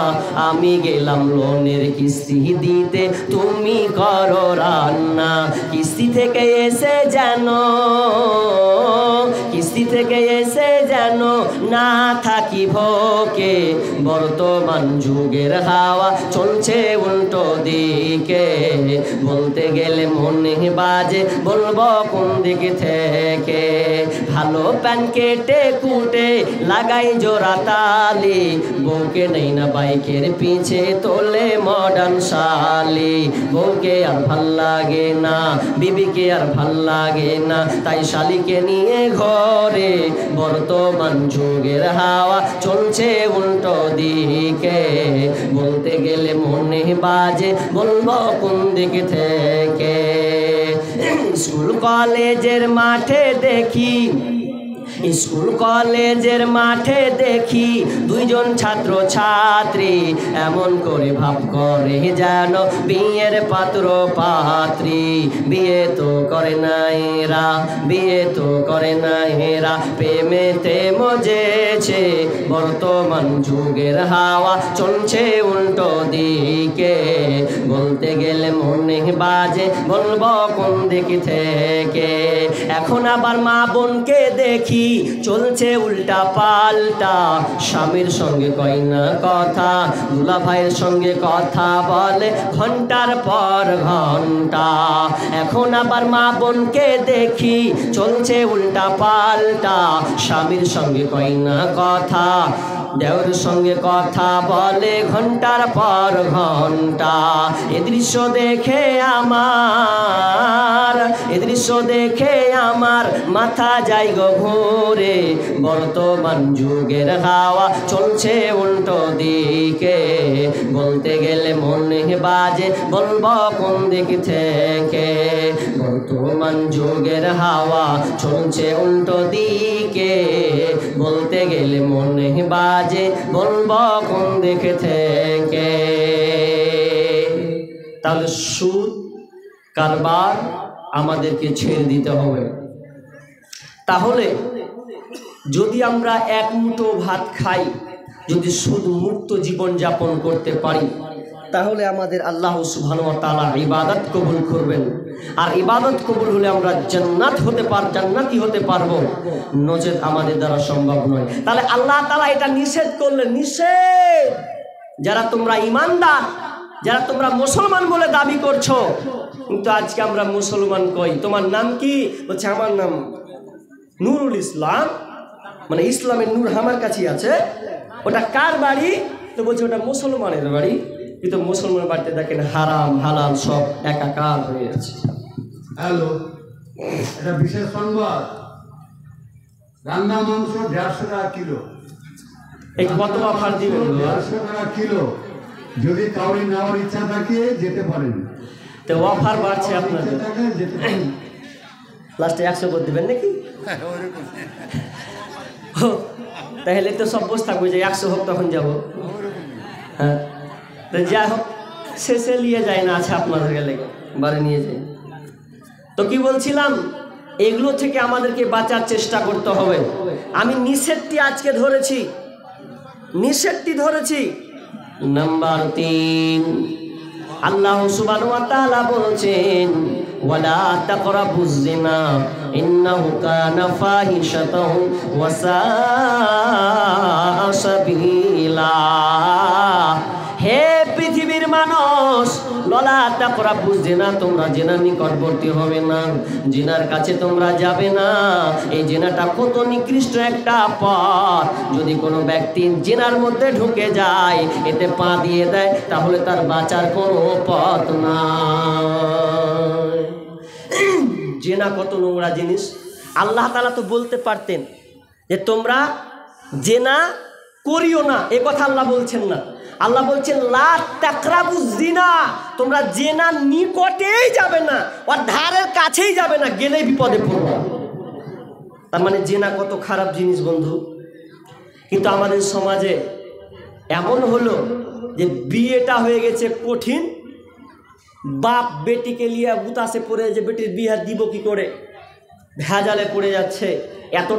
আমি গেলাম লোনের কিস্তি দিতে, তুমি করো রান্না। কিস্তি থেকে এসে যেন না থাকি ভোকে, বর্তমান যুগের হাওয়া চলছে উল্টো দিকে, বলতে গেলে মনে বাজে বলবো কোন দিক থেকে। ভালো প্যান কেটে কুটে লাগাই জোড়া তালি, বউকে নেই না বাইকের পিছে তোলে মডার্ন শালি। বউকে আর ভাল লাগে না, বিবিকে আর ভাল লাগে না, তাই শালিকে নিয়ে ঘরে, বর্তমান যুগের হাওয়া চলছে উল্টো দিকে, বলতে গেলে মনে বাজে বলবো কোন দিক থেকে। স্কুল কলেজের মাঠে দেখি, স্কুল কলেজের মাঠে দেখি দুইজন ছাত্র ছাত্রী, এমন করে ভাব করে যেন বিয়ের পাত্র পাত্রী। বিয়ে তো করে না এরা, প্রেমেতে মজেছে, বর্তমান যুগের হাওয়া চলছে উল্টো দিকে, বলতে গেলে মনে বাজে বলবো কোন দিক থেকে। এখন আবার মা বোনকে দেখি চলছে উল্টা পাল্টা, স্বামীর সঙ্গে কয় না কথা, দুলা ভাইয়ের সঙ্গে কথা বলে ঘন্টার পর ঘন্টা। এখন আবার মা বোনকে দেখি চলছে উল্টা পাল্টা, স্বামীর সঙ্গে কয় না কথা, দেওর সঙ্গে কথা বলে ঘন্টার পর ঘন্টা। এ দৃশ্য দেখে আমার মাথা যায় গো ঘুরে, বর্তমান যুগের হাওয়া চলছে উল্টো দিকে, বলতে গেলে মনে বাজে বলবো কোন দিক থেকে। বর্তমান যুগের হাওয়া চলছে উল্টো দিকে, বলতে গেলে মনে বাজে বলবো কোন দিক থেকে। তাহলে সুদ কারবার আমাদেরকে ছেড়ে দিতে হবে। তাহলে যদি আমরা এক মুঠো ভাত খাই, যদি সুদ মুক্ত জীবন যাপন করতে পারি, তাহলে আমাদের আল্লাহ সুবহানাহু ওয়া তাআলা ইবাদত কবুল করবেন। আর ইবাদত কবুল হলে আমরা জান্নাতি হতে পারবো, নচেত আমাদের দ্বারা সম্ভব নয়। তাহলে আল্লাহ তাআলা এটা নিষেধ করলেন, নিষেধ। যারা তোমরা ঈমানদার, যারা তোমরা মুসলমান বলে দাবি করছো, কিন্তু আজকে আমরা মুসলমান কই, তোমার নাম কি? বলছে আমার নাম নুরুল ইসলাম, মানে ইসলামের নূর আমার কাছে আছে। ওটা কার বাড়ি? তো বলছে ওটা মুসলমানের বাড়ি। কিন্তু মুসলমান বাড়িতে দেখেন হারাম হালাল সব একাকার হয়ে আছে। হ্যালো, এটা বিশেষ সংবাদ। রান্না মাংস 150 টাকা কিলো। এই কত অফার দিবেন? 150 টাকা কিলো। যদি কাউরি নেওয়ার ইচ্ছা থাকে যেতে পারেন। তো অফার বাড়ছে আপনাদের, লাস্টে 100 করে দেবেন নাকি? তাহলে তো সব বসে থাকবে যে 100 হোক তখন যাবো। হ্যাঁ, তো যা হোক, শেষে নিয়ে যায় না, আছে আপনাদের গেলে বাড়ি নিয়ে যায়। তো কি বলছিলাম, এগুলো থেকে আমাদেরকে বাঁচার চেষ্টা করতে হবে। আমি নিষেধটি আজকে ধরেছি, নিষেধটি ধরেছি। নাম্বার 3, আল্লাহ সুবহানাহু ওয়া তাআলা বলছেন ওয়ালা তাকরাবুজ জিনা ইন্নাহু কানা ফাহিশাতাও ওয়া সাআ সাবিলা। হে পৃথিবীর মানুষ, ললা তাকরাবুজ জিনা, তোমরা জিনার নিকটবর্তী হবে না, জিনার কাছে তোমরা যাবে না। এই জিনাটা কত নিকৃষ্ট একটা পথ। যদি কোনো ব্যক্তি জিনার মধ্যে ঢুকে যায়, এতে পা দিয়ে দেয়, তাহলে তার বাঁচার কোনো পথ নাই। জিনা কত নোংরা জিনিস। আল্লাহ তাআলা তো বলতে পারতেন যে তোমরা জিনা করিও না, এ কথা আল্লাহ বলছেন না। আল্লাহ বলছেন লা তাকরাবুজ জিনা, তোমরা জিনার নিকটেই যাবে না, ওর ধারের কাছেই যাবে না, গেলেই বিপদে পড়বে। তার মানে জিনা কত খারাপ জিনিস বন্ধু। কিন্তু আমাদের সমাজে এমন হলো যে বিয়েটা হয়ে গেছে কঠিন। বাপ বেটিকে নিয়ে উতাসে পড়ে যে বেটির বিয়ে দিব কি করে, ভেজালে পড়ে যাচ্ছে, এত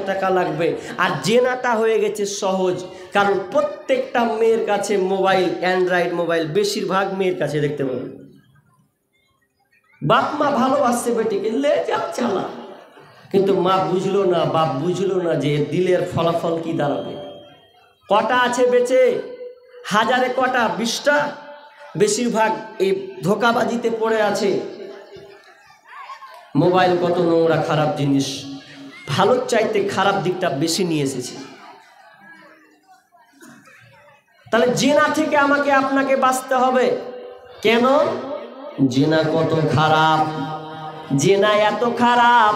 টাকা লাগবে। আর জেনাটা হয়ে গেছে সহজ, কারণ প্রত্যেকটা মেয়ের কাছে মোবাইল, অ্যান্ড্রয়েড মোবাইল বেশিরভাগ মেয়ের কাছে দেখতে পাবে। বাপ মা ভালোবাসছে বেটিকে, লে যা চালা, কিন্তু মা বুঝলো না, বাপ বুঝলো না যে দিলের ফলাফল কি দাঁড়াবে। কটা আছে বেঁচে? হাজারে কটা? 20টা। বেশিরভাগ এই ধোঁকাবাজিতে পড়ে আছে। মোবাইল কত নোংরা খারাপ জিনিস, ভালোর চাইতে খারাপ দিকটা বেশি নিয়ে এসেছে। তাহলে জিনা থেকে আমাকে আপনাকে বাঁচতে হবে। কেন? জিনা কত খারাপ, জিনা এত খারাপ,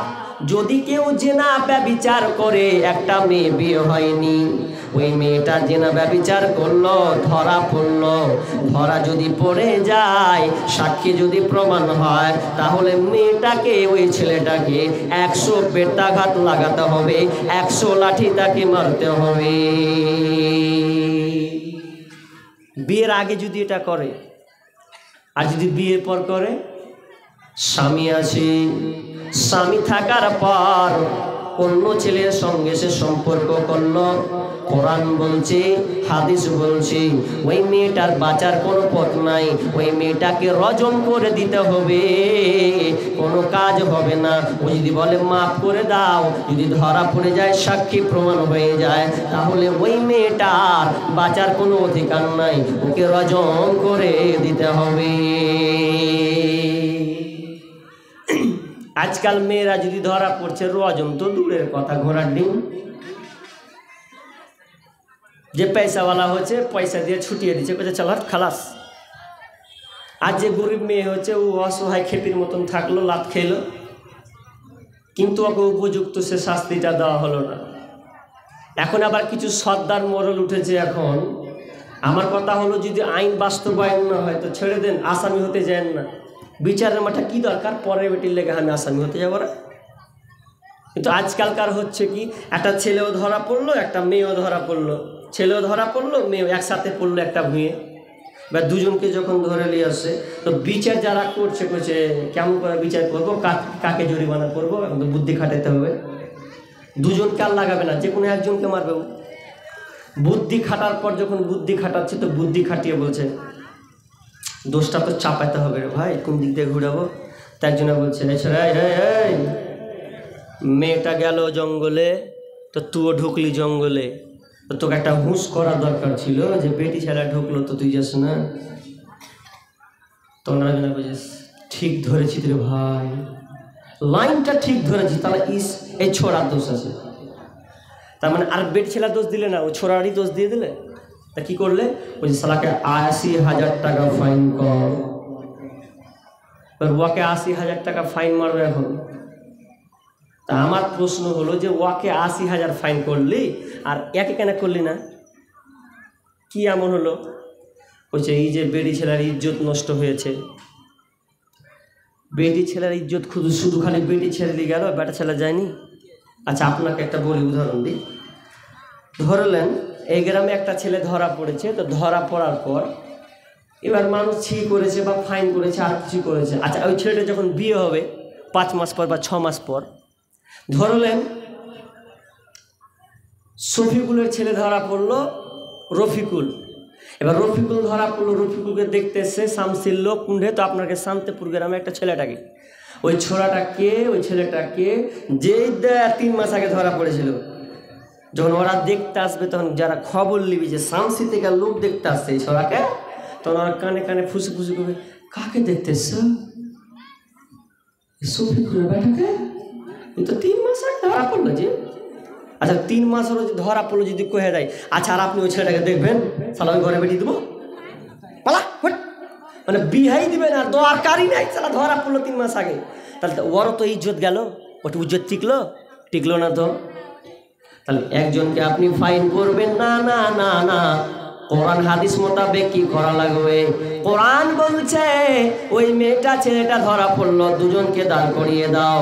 যদি কেউ জিনা ব্যভিচার করে, একটা মেয়ে বিয়ে হয়নি, ওই মেয়েটা জিনা ব্যভিচার করলো, ধরা পড়লো, ধরা যদি পড়ে যায়, সাক্ষী যদি প্রমাণ হয়, তাহলে মেয়েটাকে, ওই ছেলেটাকে 100 বেত্রাঘাত লাগাতে হবে, 100 লাঠি তাকে মারতে হবে। বিয়ের আগে যদি এটা করে, আর যদি বিয়ের পর করে, স্বামী আছে, স্বামী থাকার পর অন্য ছেলের সঙ্গে সে সম্পর্ক করলো, কোরআন বলছে, হাদিস বলছে, ওই মেয়েটার বাঁচার কোনো পথ নাই। ওই মেয়েটাকে রজম করে দিতে হবে, কোনো কাজ হবে না। ও যদি বলে মাফ করে দাও, যদি ধরা পড়ে যায়, সাক্ষী প্রমাণ হয়ে যায়, তাহলে ওই মেয়েটার বাঁচার কোনো অধিকার নাই, ওকে রজম করে দিতে হবে। আজকাল মেয়েরা যদি ধরা পড়ছে, রজম তো দূরের কথা, ঘোড়ার ডিম। যে পয়সাওয়ালা হচ্ছে, পয়সা দিয়ে ছুটিয়ে দিচ্ছে, কোথায় চল খালাস। আর যে গরিব মেয়ে হচ্ছে, ও অসহায় খেপির মতন থাকলো, লাত খেলো, কিন্তু ওকে উপযুক্ত সে শাস্তিটা দেওয়া হলো না। এখন আবার কিছু সর্দার মোড়ল উঠেছে। এখন আমার কথা হলো, যদি আইন বাস্তবায়ন না হয় তো ছেড়ে দেন, আসামি হতে যান না। বিচারের মাঠে কি দরকার, পরের বেটির লেগে আমি আসামি হতে যাবো না। কিন্তু আজকালকার হচ্ছে কি, একটা ছেলেও ধরা পড়লো, একটা মেয়েও ধরা পড়লো, ছেলেও ধরা পড়লো, মেয়েও একসাথে পড়লো একটা ভুঁয়ে, বা দুজনকে যখন ধরে নিয়ে আসে, তো বিচার যারা করছে কেমন করে বিচার করবো, কাকে জরিমানা করবো, এখন তো বুদ্ধি খাটাইতে হবে। দুজনকে আর লাগাবে না, যে কোনো একজনকে মারবে। বুদ্ধি খাটার পর যখন বুদ্ধি খাটাচ্ছে তো বুদ্ধি খাটিয়ে বলছে দোষটা তো চাপাইতে হবে রে ভাই, কোন দিক দিয়ে ঘুরাবো। তাই জন্য বলছে এই মেয়েটা গেল জঙ্গলে তো তুইও ঢুকলি জঙ্গলে, তো তোকে একটা হুঁশ করা দরকার ছিল যে বেটি ছেলে ঢুকলো তো তুই যাস না। তো ওনারা যেন বুঝিস ঠিক ধরেছি রে ভাই, লাইনটা ঠিক ধরেছি, তাহলে এই ছোড়ার দোষ আছে। তার মানে আর বেটি ছেলের দোষ দিলে না, ও ছোড়ারই দোষ দিয়ে দিলে। তা কি করলে, ওই শালাকে 80,000 টাকা ফাইন কর। ওকে 80,000 টাকা ফাইন মারবে এখন। তা আমার প্রশ্ন হলো যে ওকে 80,000 ফাইন করলি আর একে কেন করলি না? কি এমন হলো? বলছে এই যে বেটি ছেলের ইজ্জত নষ্ট হয়েছে। বেটি ছেলের ইজ্জত শুধু খালি বেটি ছেলে গেল, বেটা ছেলে যায়নি। আচ্ছা আপনাকে একটা বলি, উদাহরণ দিই। ধরলেন এই গ্রামে একটা ছেলে ধরা পড়েছে, তো ধরা পড়ার পর এবার মানুষ ছি করেছে বা ফাইন করেছে আর কিছু করেছে। আচ্ছা ওই ছেলেটা যখন বিয়ে হবে 5 মাস পর বা 6 মাস পর, ধরলেন শফিকুলের ছেলে ধরা পড়লো রফিকুল। এবার রফিকুল ধরা পড়লো, রফিকুলকে দেখতে এসছে শামসিল্ল কুণ্ডে, তো আপনাকে শান্তিপুর গ্রামে একটা ছেলেটাকে, ওই ছেলেটাকে যেই 3 মাস আগে ধরা পড়েছিল, যখন ওরা দেখতে আসবে তখন যারা খবর নিবি যে শামসি থেকে লোক দেখতে আসছে এই ছোড়াকে, তখন ওরা কানে কানে ফুসে ফুসে করবে কাকে দেখতে এসছো? শফিকুলের বেটাকে, এই তো 3 মাস আগে ধরা পড়লো যে। আচ্ছা 3 মাস হলো যে ধরা পড়লো, যদি কহে দেয় আচ্ছা আর আপনি ওই ছেলেটাকে দেখবেন, সালা ওই ঘরে বেটি দেবো পালা, মানে বিহাই দিবে না, দরকারই নাই, সালা ধরা পড়লো 3 মাস আগে। তাহলে ওরও তো ইজ্জত গেল, ওটা ইজ্জত টিকলো না তো। তাহলে একজনকে আপনি ফাইন করবেন না, না না না, কোরআন হাদিস মোতাবেক কি করা লাগবে? কোরআন বলছে ওই মেয়েটা ছেলেটা ধরা পড়লো, দুজনকে দাঁড় করিয়ে দাও,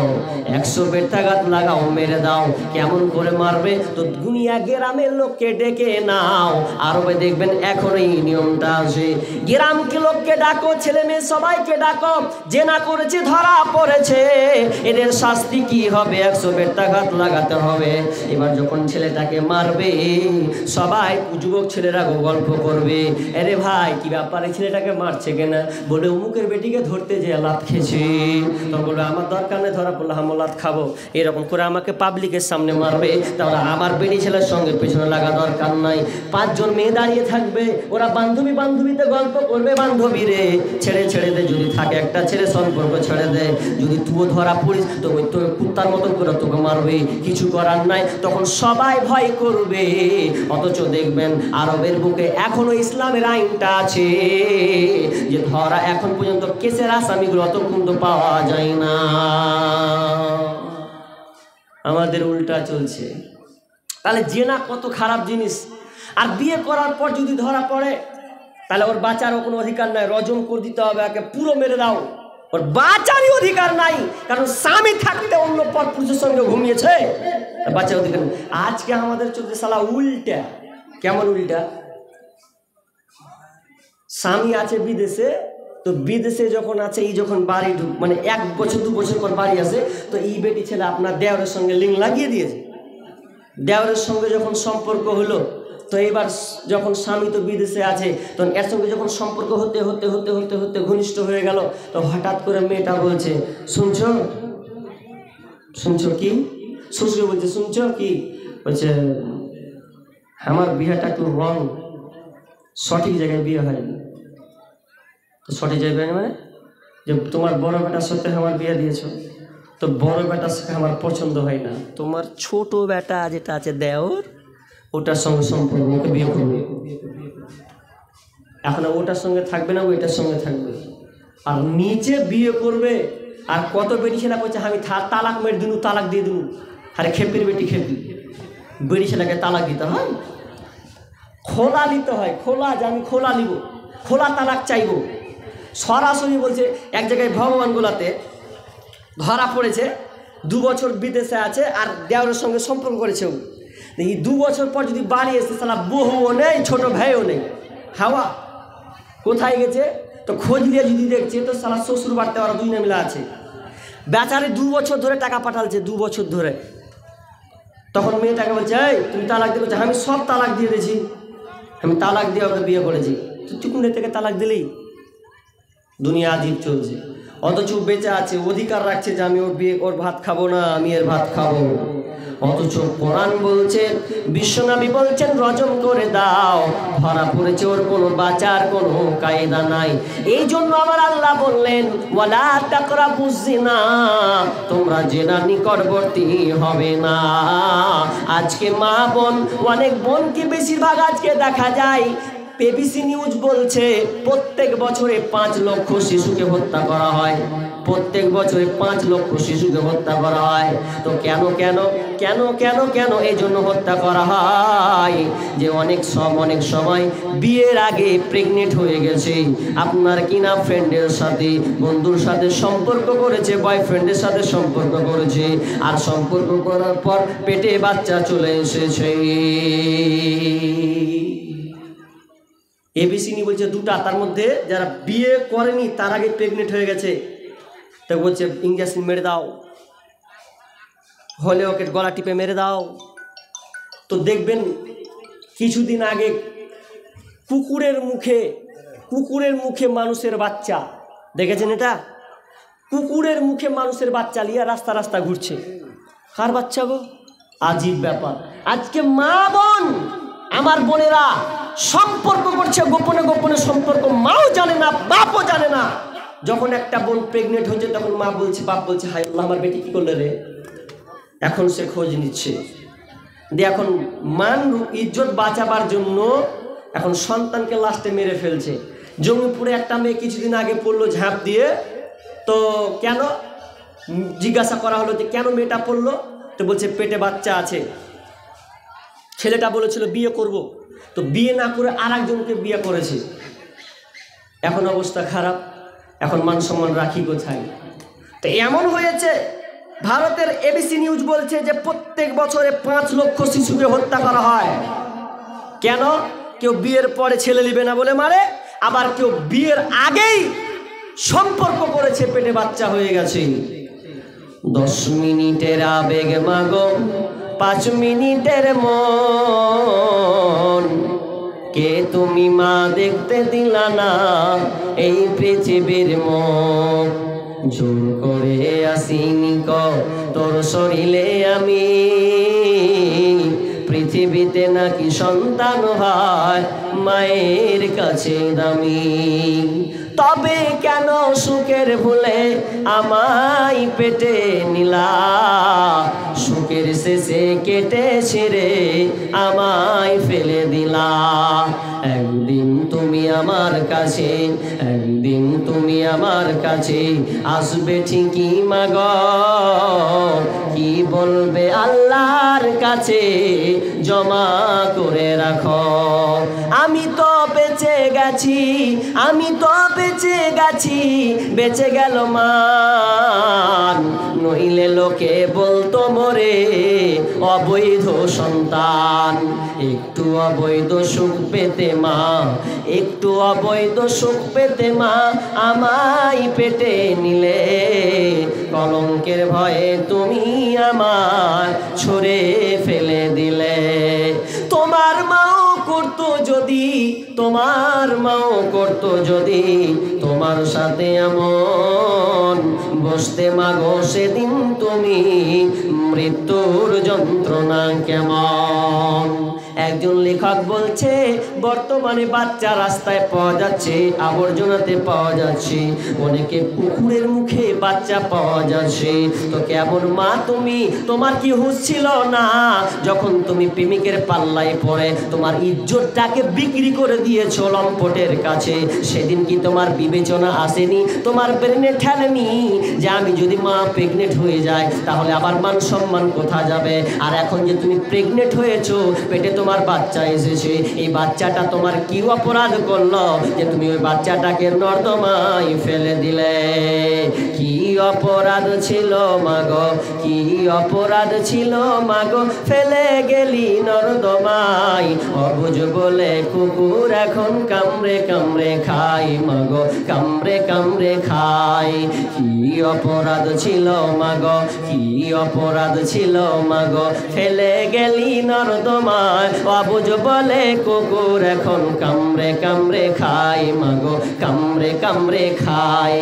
100 বেত্রাঘাত লাগাও, মেরে দাও। কেমন করে মারবে? তো দুনিয়া গ্রামের লোককে ডেকে নাও। আরবে দেখবেন এখন এই নিয়মটা আছে, গ্রামকে লোককে ডাকো, ছেলে মেয়ে সবাইকে ডাকো, যে না করেছে ধরা পড়েছে, এদের শাস্তি কি হবে? 100 বেত্রাঘাত লাগাতে হবে। এবার যখন ছেলেটাকে মারবে সবাই যুবক ছেলেরা গল্প করবে, আরে ভাই কি ব্যাপারে ছেলেটাকে মারছে কেনা? বলে অমুকের বেটিকে ধরতে যে লাত খেয়েছি। তখন বলবে আমার দরকার নেই, ধরা পড়লে আমি লাত খাবো, এরকম করে আমাকে পাবলিকের সামনে মারবে, তাহলে আমার বেটি ছেলের সঙ্গে পেছনে লাগা দরকার নাই। 5 জন মেয়ে দাঁড়িয়ে থাকবে, ওরা বান্ধবীতে গল্প করবে, বান্ধবী রে ছেড়ে দে, যদি থাকে একটা ছেলে সম্পর্ক ছেড়ে দে, যদি তুইও ধরা পড়িস তো ওই তোর কুত্তার মতন করে তোকে মারবে, কিছু করার নাই। তখন সবাই ভয় করবে। অথচ দেখবেন আরবের বুকে এখনো ইসলামের আইনটা আছে যে ধরা এখন পর্যন্ত কেসের আসামিগুলো অত কিন্তু পাওয়া যায় না। আমাদের উল্টা চলছে। তাহলে জেনা কত খারাপ জিনিস। আর বিয়ে করার পর যদি ধরা পড়ে তাহলে ওর বাঁচারও কোনো অধিকার নাই, রজম করে দিতে হবে, একে পুরো মেরে দাও, ওর বাঁচারই অধিকার নাই। কারণ স্বামী থাকতে অন্য পর পুরুষের সঙ্গে ঘুমিয়েছে, বাঁচার অধিকার নেই। আজকে আমাদের চলছে সালা উল্টা। কেমন উল্টা? স্বামী আছে বিদেশে, তো বিদেশে যখন আছে এই যখন বাড়ি মানে 1 বছর 2 বছর পর বাড়ি আসে, তো এই বেটি ছেলে আপনার দেওরের সঙ্গে লিঙ্ক লাগিয়ে দিয়েছে। দেওরের সঙ্গে যখন সম্পর্ক হলো, তো এবার যখন স্বামী তো বিদেশে আছে, তখন এর সঙ্গে যখন সম্পর্ক হতে হতে হতে হতে হতে ঘনিষ্ঠ হয়ে গেল, তো হঠাৎ করে মেয়েটা বলছে শুনছো কি? শ্বশুর বলছে শুনছো কি? বলছে আমার বিয়েটা একটু রং, সঠিক জায়গায় বিয়ে হয়নি। তো সঠিক জায়গায় মানে যে তোমার বড় বেটার সাথে আমার বিয়ে দিয়েছো, তো বড় বেটার সাথে আমার পছন্দ হয় না, তোমার ছোট বেটা যেটা আছে দেওর, ওটার সঙ্গে সম্পর্ক, ওকে বিয়ে করবে। এখন ওটার সঙ্গে থাকবে না, ওইটার সঙ্গে থাকবে, আর নিচে বিয়ে করবে। আর কত বেটি ছেলে বলছে আমি তালাক মেরে দিনু, তালাক দিয়ে দিনু। আরে খেপির বেটি খেপি, বেটি ছেলেকে তালাক দিতে হয়, খোলা নিতে হয়, খোলা যে আমি খোলা নিব, খোলা তালাক চাইব। সরাসরি বলছে এক জায়গায় ভগবানগুলাতে ধরা পড়েছে, 2 বছর বিদেশে আছে আর দেওরের সঙ্গে সম্পর্ক করেছে। এই 2 বছর পর যদি বাড়ি এসে সালা বহুও নেই, ছোট ভাইও নেই, হাওয়া কোথায় গেছে? তো খোঁজ দিয়ে যদি দেখছে তো সালা শ্বশুর বাড়িতে ওরা 2 মিলা আছে। বেচারে 2 বছর ধরে টাকা পাঠালছে, 2 বছর ধরে তখন মেয়েটাকে বলছে, এই তুমি তালাক দিয়ে, বলছে আমি সব তালাক দিয়ে দিয়েছি, আমি তালাক দিয়ে ওকে বিয়ে করেছি। তো চুকুনে থেকে তালাক দিলেই দুনিয়া আজীব চলছে। অথচ বেঁচে আছে, অধিকার রাখছে যে আমি ওর ভাত খাবো না, আমি এর ভাত খাবো। অথচ কোরআন বলছে, বিশ্বনবী বলছেন রজম করে দাও, ধরা পড়েছে ওর কোনো বাঁচার কোনো কায়দা নাই। এই জন্য আমার আল্লাহ বললেন, ওয়ালা তাকরাবুজ জিনা, তোমরা জিনার নিকটবর্তী হবে না। আজকে মা বোন, অনেক বোনকে বেশিরভাগ আজকে দেখা যায়, এবিসি নিউজ বলছে প্রত্যেক বছরে 5 লক্ষ শিশুকে হত্যা করা হয়, প্রত্যেক বছরে 5 লক্ষ শিশুকে হত্যা করা হয়। তো কেন কেন কেন কেন কেন এই জন্য হত্যা করা হয় যে অনেক সময় বিয়ের আগে প্রেগনেন্ট হয়ে গেছে, আপনার কিনা ফ্রেন্ডের সাথে, বন্ধুর সাথে সম্পর্ক করেছে, বয়ফ্রেন্ডের সাথে সম্পর্ক করেছে, আর সম্পর্ক করার পর পেটে বাচ্চা চলে এসেছে। এবিসি নি বলছে দুটা, তার মধ্যে যারা বিয়ে করেনি তার আগে প্রেগনেন্ট হয়ে গেছে, তো বলছে ইঞ্জেকশন মেরে দাও, হলে ওকে গলা টিপে মেরে দাও। তো দেখবেন কিছুদিন আগে কুকুরের মুখে মানুষের বাচ্চা দেখেছেন, এটা কুকুরের মুখে মানুষের বাচ্চা লিয়া রাস্তা রাস্তা ঘুরছে। কার বাচ্চা গো? আজীব ব্যাপার। আজকে মা বোন, আমার বোনেরা সম্পর্ক করছে গোপনে গোপনে সম্পর্ক, মাও জানে না, বাপও জানে না। যখন একটা বোন প্রেগনেন্ট হয়েছে তখন মা বলছে, বাপ বলছে, হায় আল্লাহ আমার বেটি কি করলে রে। এখন সে খোঁজ নিচ্ছে, দিয়ে এখন মান ইজ্জত বাঁচাবার জন্য এখন সন্তানকে লাস্টে মেরে ফেলছে। জঙ্গিপুরে একটা মেয়ে কিছুদিন আগে পড়লো ঝাঁপ দিয়ে, তো কেন জিজ্ঞাসা করা হলো যে কেন মেয়েটা পড়লো, তো বলছে পেটে বাচ্চা আছে। ছেলেটা বলেছিল বিয়ে করব, তো বিয়ে না করে আর একজনকে বিয়ে করেছে। এখন অবস্থা খারাপ, এখন মান সম্মান রাখি কোথায়। তো এমন হয়েছে, ভারতের এবিসি নিউজ বলছে যে প্রত্যেক বছরে 5 লক্ষ শিশুকে হত্যা করা হয়। কেন? কেউ বিয়ের পরে ছেলে নিবে না বলে মারে, আবার কেউ বিয়ের আগেই সম্পর্ক করেছে, পেটে বাচ্চা হয়ে গেছে। 10 মিনিটের আবেগ মাগো, 5 মিনিটের মন, কে তুমি মা দেখতে দিলা না এই পৃথিবীর মুখ। জোর করে আসিনি ক তোর শরীরে আমি, পৃথিবীতে নাকি সন্তান হয় মায়ের কাছে দামি। তবে কেন সুখের ভুলে আমায় পেটে নিলা, সুখের শেষে কেটে ছিঁড়ে আমায় ফেলে দিলা। একদিন তুমি আমার কাছে, একদিন তুমি আমার কাছে আসবে ঠিকই মাগো, কি বলবে আল্লাহর কাছে জমা করে রাখো। আমি তো বেঁচে গেছি, আমি তো বেঁচে গেছি, বেঁচে গেল মান, নইলে লোকে বলতো মোরে অবৈধ সন্তান। একটু অবৈধ সুখ পেতে মা, একটু অবৈধ সুখ পেতে মা আমায় পেটে নিলে, কলঙ্কের ভয়ে তুমি আমার ছুঁড়ে ফেলে দিলে। তোমার মাও করতো যদি, তোমার মাও করতো যদি তোমার সাথে এমন, বসতে মাগো সেদিন তুমি মৃত্যুর যন্ত্রণা কেমন। একজন লেখক বলছে বর্তমানে বাচ্চা রাস্তায় পাওয়া যাচ্ছে, আবর্জনাতে পাওয়া যাচ্ছে, অনেকে পুকুরের মুখে বাচ্চা পাওয়া যাচ্ছে। তো কেমন মা তুমি, তোমার কি হুঁশ ছিল না যখন তুমি প্রেমিকের পাল্লায় পড়ে তোমার ইজ্জতটাকে বিক্রি করে দিয়েছো লম্পটের কাছে? সেদিন কি তোমার বিবেচনা আসেনি, তোমার ব্রেনে ঠেলেনি যে আমি যদি মা প্রেগনেন্ট হয়ে যায় তাহলে আবার মান সম্মান কোথা যাবে? আর এখন যে তুমি প্রেগনেন্ট হয়েছো, পেটে তোমার তোমার বাচ্চা এসেছে, এই বাচ্চাটা তোমার কি অপরাধ করলো যে তুমি ওই বাচ্চাটাকে নর্দমায় ফেলে দিলে? কি অপরাধ ছিল মাগো, কি অপরাধ ছিল মাগো, ফেলে গেলি নর্দমায়। অবুঝ বলে কুকুর এখন কামড়ে কামড়ে খাই মাগো, কামড়ে কামড়ে খাই। কি অপরাধ ছিল মাগো, কি অপরাধ ছিল মাগো, ফেলে গেলি নর্দমায়। অবুঝ বলে কুকুর এখন কামড়ে কামড়ে খাই মাগো, কামড়ে কামড়ে খাই।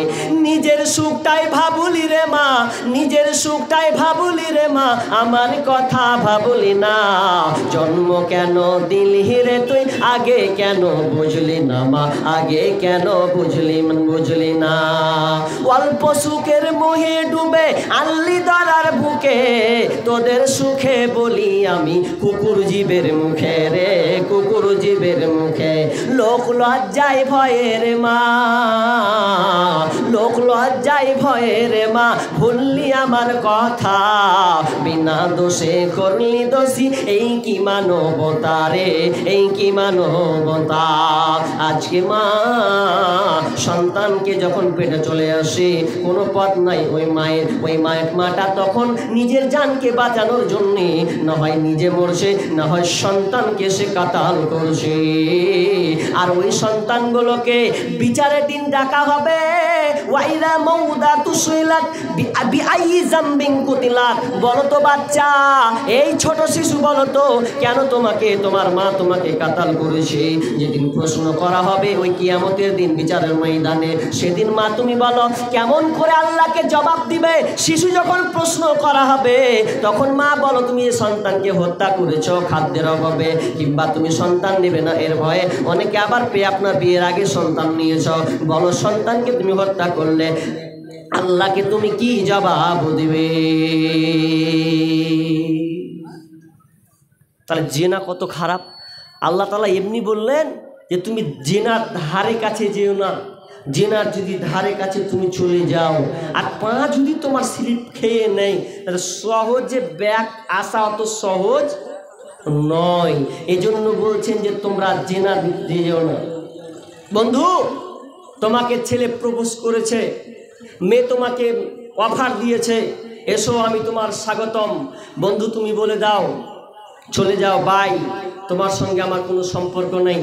নিজের সুখটাই ভাবুলি রে মা, নিজের সুখটাই ভাবুলি রে মা, আমার কথা ভাবুলি না। জন্ম কেন দিলি রে তুই, আগে কেন বুঝলি না মা, আগে কেন বুঝলি না। অল্প সুখের মোহে ডুবে আল্লি দরার বুকে, তোদের সুখে বলি আমি কুকুর জীবের মুখে রে, কুকুর জীবের মুখে। লোক লজ্জায় ভয়ের মা, লোক লজ্জায় ভয়ের মা, ভুললি আমার কথা, বিনা দোষে করলি দোষী, এই কি মানবতা রে, এই কি মানবতা। আজকে মা সন্তানকে যখন পেটে চলে আসে, কোনো পথ নাই ওই মাটা তখন নিজের জানকে বাঁচানোর জন্যে না হয় নিজে মরছে, না হয় সন্তানকে সে কাতাল করছে। আর ওই সন্তানগুলোকে বিচারের দিন ডাকা হবে, ওয়াইদা মৌদা তুসইলাত বিআইয়ি যামবিন কুতিলাত। বলো তো বাচ্চা, এই ছোট শিশু বলো তো, কেন তোমাকে তোমার মা তোমাকে কাতাল করেছে? যেদিন প্রশ্ন করা হবে ওই কিয়ামতের দিন বিচারের ময়দানে, সেদিন মা তুমি বলো কেমন করে আল্লাহকে জবাব দিবে? শিশু যখন প্রশ্ন করা হবে তখন মা বলো তুমি এই সন্তানকে হত্যা করেছো খাদ্যের অভাবে, কিংবা তুমি সন্তান নেবে না এর ভয়ে। অনেকে আবার আপনার বিয়ের আগে সন্তান নিয়েছ, বলো সন্তানকে তুমি হত্যা করলে আল্লাহকে তুমি কি জবাব দিবে? তাহলে জেনা কত খারাপ। আল্লাহ তাআলা এমনি বললেন যে তুমি জেনার ধারে কাছে যেও না, জেনার যদি ধারে কাছে তুমি চলে যাও আর পা যদি তোমার স্লিপ খেয়ে নেই, তাহলে সহজে ব্যাক আসা অত সহজ নয়। এই জন্য বলছেন যে তোমরা জেনা যেও না। বন্ধু, তোমাকে ছেলে প্রপোজ করেছে, মেয়ে তোমাকে অফার দিয়েছে, এসো আমি তোমার স্বাগতম। বন্ধু তুমি বলে দাও চলে যাও, বাই, তোমার সঙ্গে আমার কোনো সম্পর্ক নেই।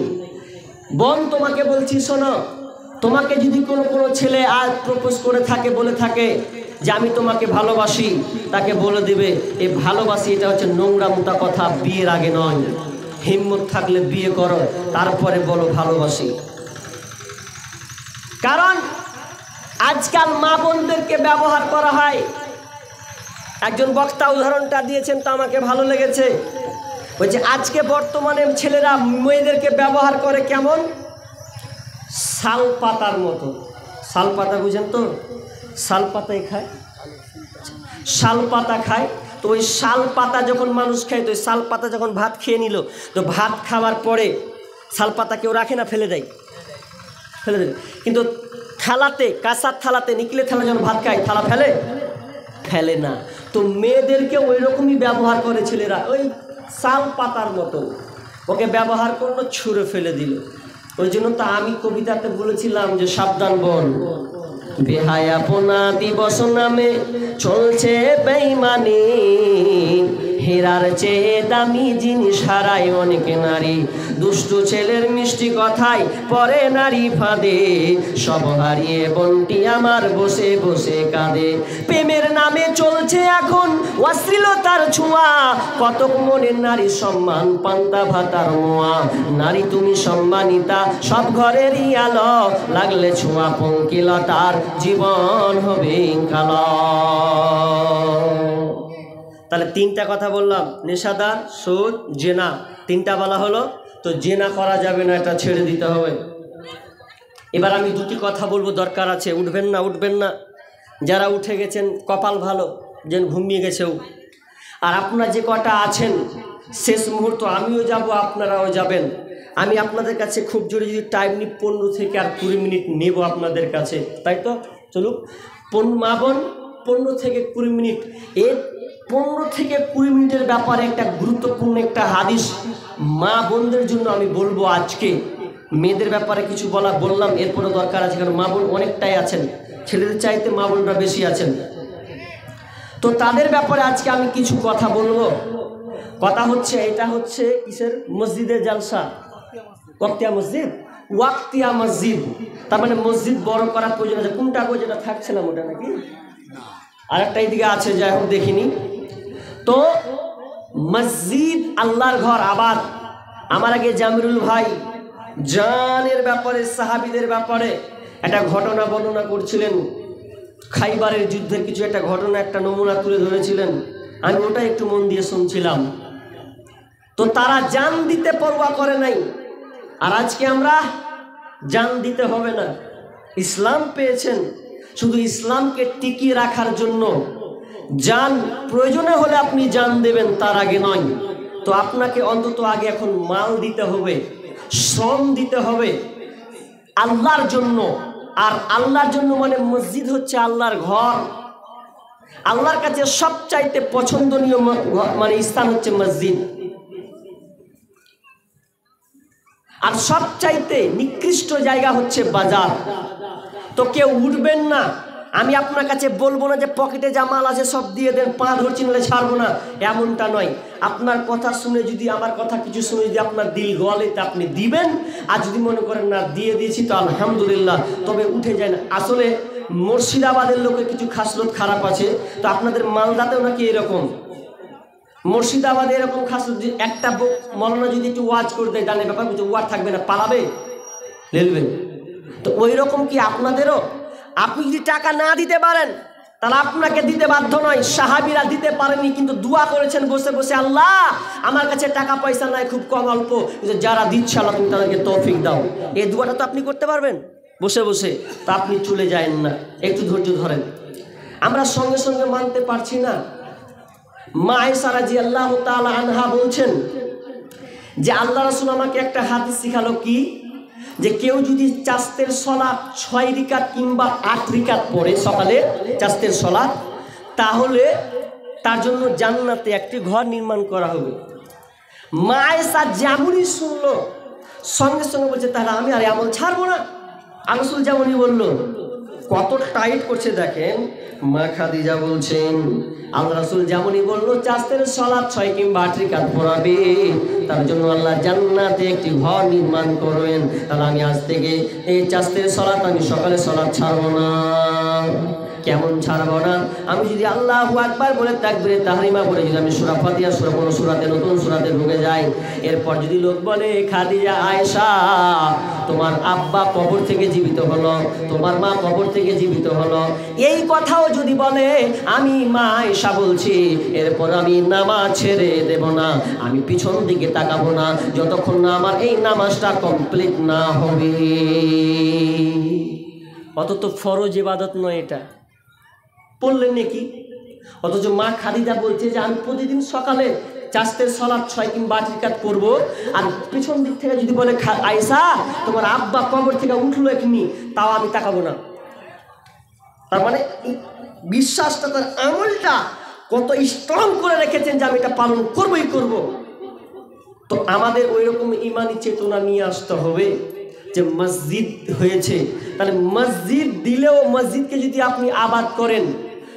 বোন তোমাকে বলছি শোনো, তোমাকে যদি কোনো ছেলে আজ প্রপোজ করে থাকে, বলে থাকে যে আমি তোমাকে ভালোবাসি, তাকে বলে দিবে এই ভালোবাসি এটা হচ্ছে নোংরা মোটা কথা, বিয়ের আগে নয়। হিম্মত থাকলে বিয়ে করো, তারপরে বলো ভালোবাসি। কারণ আজকাল মা বোনদেরকে ব্যবহার করা হয়। একজন বক্তা উদাহরণটা দিয়েছেন, তা আমাকে ভালো লেগেছে। বলছে আজকে বর্তমানে ছেলেরা মেয়েদেরকে ব্যবহার করে কেমন, শাল পাতার মতো। শাল পাতা বুঝেন তো, শাল পাতাই খায়, শাল পাতা খায়। তো ওই শাল পাতা যখন মানুষ খায়, তো ওই শাল পাতা যখন ভাত খেয়ে নিল, তো ভাত খাওয়ার পরে শাল পাতা কেউ রাখে না, ফেলে দেয়, ফেলে দেবে। কিন্তু থালাতে, কাঁসার থালাতে, নিকলে থালা যখন ভাত খায়, থালা ফেলে ফেলে না। তো মেয়েদেরকে ওই রকমই ব্যবহার করে ছেলেরা, ওই শাল পাতার মতো ওকে ব্যবহার করলো, ছুঁড়ে ফেলে দিল। ওই জন্য তো আমি কবিতাতে বলেছিলাম যে সাবধান বোন, বেহায়াপনা দিবস নামে চলছে বেঈমানি, হীরার চেয়ে দামি জিনিস হারায় অনেক নারী, দুষ্টু ছেলের মিষ্টি কথায় পরে নারী ফাঁদে, সব হারিয়ে বোনটি আমার বসে বসে কাঁদে। প্রেমের নামে চলছে এখন অশ্লীলতার ছোঁয়া, কতক মনের নারী সম্মান পান্তা ভাতার মোয়া। নারী তুমি সম্মানিতা, সব ঘরেরই আলো, লাগলে ছোঁয়া পঙ্কিলতার জীবন হবে কালো। তাহলে তিনটা কথা বললাম, নেশাদার, সুদ, জেনা, তিনটা বলা হলো। তো জেনা করা যাবে না, এটা ছেড়ে দিতে হবে। এবার আমি দুটি কথা বলবো, দরকার আছে, উঠবেন না, উঠবেন না। যারা উঠে গেছেন কপাল ভালো, যেন ঘুমিয়ে গেছেও। আর আপনারা যে কটা আছেন, শেষ মুহূর্ত আমিও যাব, আপনারাও যাবেন। আমি আপনাদের কাছে খুব জোরে যদি টাইম নিই 15 থেকে আর 20 মিনিট নেব আপনাদের কাছে, তাই তো? চলুক মা বোন, 15 থেকে 20 মিনিট। এর 15 থেকে 20 মিনিটের ব্যাপারে একটা গুরুত্বপূর্ণ একটা হাদিস মা বোনদের জন্য আমি বলবো। আজকে মেয়েদের ব্যাপারে কিছু বললাম, এরপরে দরকার আছে, কারণ মা বোন অনেকটাই আছেন, ছেলেদের চাইতে মা বোনরা বেশি আছেন। তো তাদের ব্যাপারে আজকে আমি কিছু কথা বলবো। কথা হচ্ছে, এটা হচ্ছে কিসের মসজিদের জালসা, ওয়াক্তিয়া মসজিদ, ওয়াক্তিয়া মসজিদ, তার মানে মসজিদ বড় করার প্রয়োজন আছে। কোনটা গো, যেটা থাকছিলাম ওটা নাকি আরেকটা এইদিকে আছে, যাই হোক দেখিনি। তো মসজিদ আল্লাহর ঘর আবাদ। আমার আগে জামিরুল ভাই জানের ব্যাপারে, সাহাবীদের ব্যাপারে একটা ঘটনা বর্ণনা করছিলেন, খাইবারের যুদ্ধের কিছু একটা ঘটনা, একটা নমুনা তুলে ধরেছিলেন। আমি ওটা একটু মন দিয়ে শুনছিলাম। তো তারা জান দিতে পরোয়া করে নাই, আর আজকে আমরা জান দিতে হবে না। ইসলাম পেয়েছেন, শুধু ইসলামকে টিকিয়ে রাখার জন্য জান প্রয়োজনে হলে আপনি জান দেবেন, তার আগে নয়। তো আপনাকে অন্তত আগে এখন মাল দিতে হবে, শ্রম দিতে হবে আল্লাহর জন্য। আর আল্লাহর জন্য মানে মসজিদ হচ্ছে আল্লাহর ঘর। আল্লাহর কাছে সবচাইতে পছন্দনীয় মানে স্থান হচ্ছে মসজিদ, আর সবচাইতে নিকৃষ্ট জায়গা হচ্ছে বাজার। তো কেউ উঠবেন না, আমি আপনার কাছে বলবো না যে পকেটে যা মাল আছে সব দিয়ে দেন, পা ধরছি নাহলে ছাড়বো না, এমনটা নয়। আপনার কথা শুনে যদি, আমার কথা কিছু শুনে যদি আপনার দিল গলে, তা আপনি দিবেন। আর যদি মনে করেন না দিয়ে দিয়েছি তো আলহামদুলিল্লাহ, তবে উঠে যায় না। আসলে মুর্শিদাবাদের লোকের কিছু খাসলত খারাপ আছে, তো আপনাদের মালদাতেও নাকি এরকম। মুর্শিদাবাদে এরকম খাসলত, একটা মৌলানা যদি একটু ওয়াজ করে দেয়, ডানে ব্যাপার কিছু ওয়াজ থাকবে না, পালাবে, লেলবে। তো ওই রকম কি আপনাদেরও? আপনি যদি টাকা না দিতে পারেন তাহলে আপনাকে দিতে বাধ্য নয়। সাহাবীরা দিতে পারেনি, কিন্তু দোয়া করেছেন বসে বসে, আল্লাহ আমার কাছে টাকা পয়সা নাই, খুব কম অল্প, কিন্তু যারা দিচ্ছে আল্লাহ তুমি তাদেরকে তৌফিক দাও। এই দোয়াটা তো আপনি করতে পারবেন বসে বসে। তা আপনি চলে যায়েন না, একটু ধৈর্য ধরেন। আমরা সঙ্গে সঙ্গে মানতে পারছি না। মা আয়েশা রাদিয়াল্লাহু তাআলা আনহা বলছেন যে আল্লাহ রাসূল আমাকে একটা হাদিস শিখালো, কি যে কেউ যদি চাস্তের সলাত 6 রিকাত কিংবা 8 রিকাত পড়ে সকালে চাস্তের সলাত, তাহলে তার জন্য জান্নাতে একটি ঘর নির্মাণ করা হবে। মা আয়েশা যেমনই শুনলো সঙ্গে সঙ্গে বলছে তাহলে আমি আর আমল ছাড়বো না। রাসূল যেমনই বললো, কত টাইট করছে দেখেন। মা খাদিজা বলছেন আল্লাহ রাসূল যেমনই বললো চাস্তের সলাত 6 কিংবা 8 রিকাত পড়াবে, তার জন্য আল্লাহ জান্নাতে একটি ঘর নির্মাণ করবেন। তাহলে আমি আজ থেকে এই চাস্তের সলাত, আমি সকালে সলাত ছাড়বো না। কেমন ছাড়বো না? আমি যদি আল্লাহু আকবার বলে তাকবীরে তাহরিমা বলে যদি আমি সূরা ফাতিহা সূরা কোন সূরাতে নতুন সূরাতে ঢুকে যাই, এরপর যদি লোক বলে খাদিজা আয়েশা তোমার আব্বা কবর থেকে জীবিত হলো, তোমার মা কবর থেকে জীবিত হলো, এই কথাও যদি বলে, আমি মা আয়েশা বলছি এরপর আমি নামাজ ছেড়ে দেব না, আমি পিছন দিকে তাকাবো না যতক্ষণ না আমার এই নামাজটা কমপ্লিট না হবে। অত তো ফরজ ইবাদত নয়, এটা পড়লেন নাকি? অথচ মা খাদিজা বলছে যে আমি প্রতিদিন সকালে চাস্তের সলাত 6 কিংবা 8 রিকাত করবো, আর পিছন দিক থেকে যদি বলে আয়েশা তোমার আব্বা কবর থেকে উঠলো এখনি, তাও আমি তাকাবো না। তার মানে বিশ্বাসটা, তার আমলটা কত স্ট্রং করে রেখেছেন যে আমি এটা পালন করবই করব। তো আমাদের ওই রকম ইমানি চেতনা নিয়ে আসতে হবে যে মসজিদ হয়েছে, তাহলে মসজিদ দিলেও মসজিদকে যদি আপনি আবাদ করেন,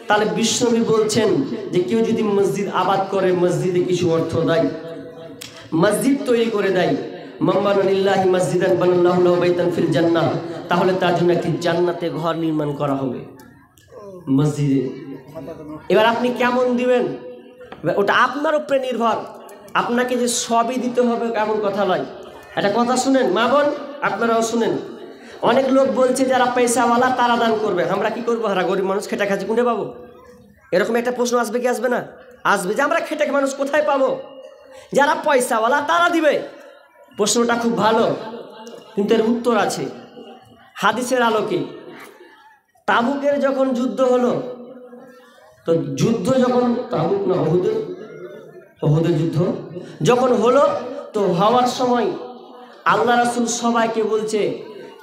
তাহলে বিশ্বনবী বলছেন যে কেউ যদি মসজিদ আবাদ করে, মসজিদে কিছু অর্থ দেয়, মসজিদ তৈরি করে দেয়, মাম্বানা লিল্লাহি মসজিদান বানাল্লাহু লাহু বাইতান ফিল জান্নাহ, তাহলে তার জন্য একটি জান্নাতে ঘর নির্মাণ করা হবে মসজিদে। এবার আপনি কেমন দিবেন ওটা আপনার উপরে নির্ভর। আপনাকে যে সবই দিতে হবে এমন কথা নয়। একটা কথা শুনেন মা বোন, আপনারাও শুনেন। অনেক লোক বলছে যারা পয়সাওয়ালা তারা দান করবে, আমরা কি করবো? হারা গরিব মানুষ খেটে খাচ্ছি, কোনটা পাবো? এরকম একটা প্রশ্ন আসবে কি আসবে না? আসবে, যে আমরা খেটে মানুষ কোথায় পাবো? যারা পয়সাওয়ালা তারা দিবে। প্রশ্নটা খুব ভালো, কিন্তু এর উত্তর আছে হাদিসের আলোকে। তাবুকের যখন যুদ্ধ হলো, তো যুদ্ধ যখন তাবুক না ওহুদের যুদ্ধ যখন হলো, তো হওয়ার সময় আল্লাহ রাসূল সবাইকে বলছে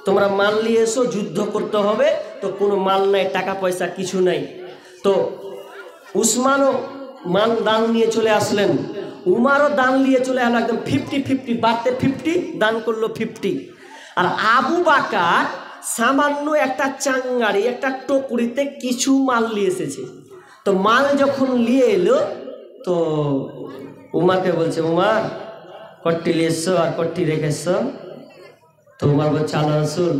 তোমরা মাল নিয়ে এসো, যুদ্ধ করতে হবে। তো কোনো মাল নাই, টাকা পয়সা কিছু নাই। তো উসমানও মাল দান নিয়ে চলে আসলেন, উমারও দান নিয়ে চলে আসলো, একদম 50-50, বাড়তে 50, দান করলো 50। আর আবু বকর সামান্য একটা চাঙ্গারি, একটা টুকরিতে কিছু মাল নিয়ে এসেছে। তো মাল যখন নিয়ে এলো তো উমারকে বলছে, উমার কট্টি নিয়ে এসছো আর কট্টি রেখেছ? তো উমার বলছে, আল্লাহ রাসূল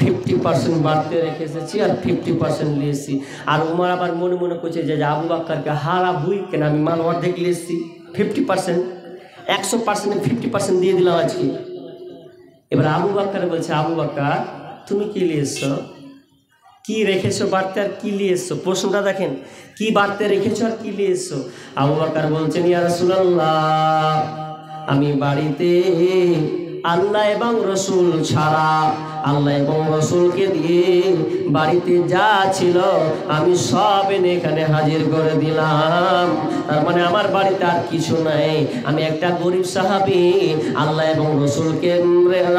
50% বাড়তে রেখে এসেছি আর 50% নিয়েছি। আর উমার আবার মনে মনে করছে যে আবু বকরকে হারাবুই কেন, আমি মাল অর্ধেক নিয়েছি, 50%, 100% 50% দিয়ে দিলাম আজকে। এবার আবু বকর বলছে, আবু বকর তুমি কি নিয়েছো, কি রেখেছো বাড়তে আর কি নিয়েছো? প্রশ্নটা দেখেন, কি বাড়তে রেখেছো আর কি নিয়েছো? আবু বকর বলছেন, ইয়া রাসূলুল্লাহ, আমি বাড়িতে আল্লাহ এবং রসুল ছাড়া, আল্লাহ এবং রসুলকে দিয়ে বাড়িতে যা ছিল আমি সব এনে এখানে হাজির করে দিলাম। তার মানে আমার বাড়িতে আর কিছু নাই। আমি একটা গরিব সাহাবী, আল্লাহ এবং রসুলকে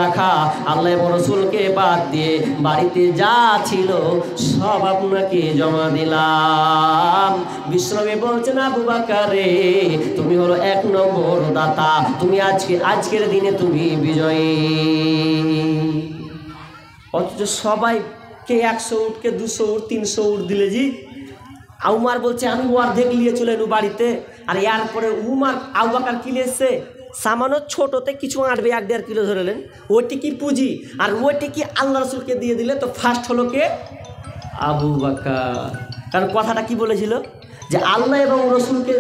রাখা, আল্লাহ এবং রসুলকে বাদ দিয়ে বাড়িতে যা ছিল সব আপনাকে জমা দিলাম। বিশ্বনবী বলছেন, আবু বকর রে, তুমি হলো 1 নম্বর দাতা, তুমি আজকের দিনে তুমি বিজয়ী। অথচ সবাইকে 100 উটকে 200 উট 300 উট দিলে জি। উমার বলছে, আমি অর্ধেক নিয়ে চলে এলু বাড়িতে। আর এরপরে আবু বকর কি নিয়েছে? সামান্য ছোটোতে কিছু আঁটবে, 1-1.5 কিলো ধরেলেন, ওইটি কি পুঁজি, আর ওইটি কি আল্লাহ রসুলকে দিয়ে দিলে তো ফার্স্ট হলো কে? আবু বকর। কারণ কথাটা কি বলেছিল যে আল্লাহ এবং রসুলকে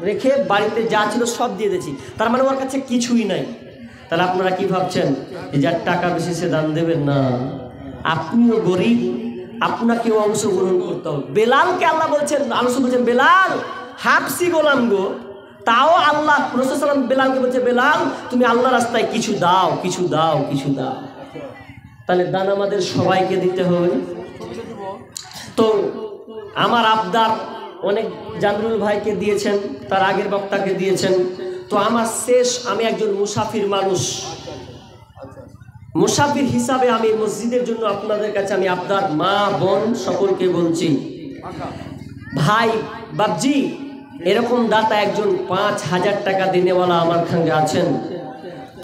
রেখে বাড়িতে যা ছিল সব দিয়ে দিয়েছি, তার মানে ওর কাছে কিছুই নাই। তাহলে আপনারা কি ভাবছেন যে যার টাকা বেশি সে দান দেবেন না? আপনিও গরিব, আপনাকেও অংশগ্রহণ করতে হবে। বেলালকে আল্লাহ বলছেন, আল্লাহ বলছেন, বেলাল হাফসি গোলাম গো, তাও আল্লাহ রাসূল সাল্লাল্লাহু বেলালকে বলছে, বেলাল তুমি আল্লাহ রাস্তায় কিছু দাও, কিছু দাও, কিছু দাও। তাহলে দান আমাদের সবাইকে দিতে হবে। তো আমার আবদার অনেক জামিলুল ভাইকে দিয়েছেন, তার আগের বক্তাকে দিয়েছেন। তো আমার শেষ, আমি একজন মুসাফির মানুষ, মুসাফির হিসাবে আমি মসজিদের জন্য আপনাদের কাছে আমি আবদার, মা বোন সকলকে বলছি, ভাই বাবজি, এরকম দাতা একজন 5,000 টাকা দিনেওয়ালা আমার সঙ্গে আছেন।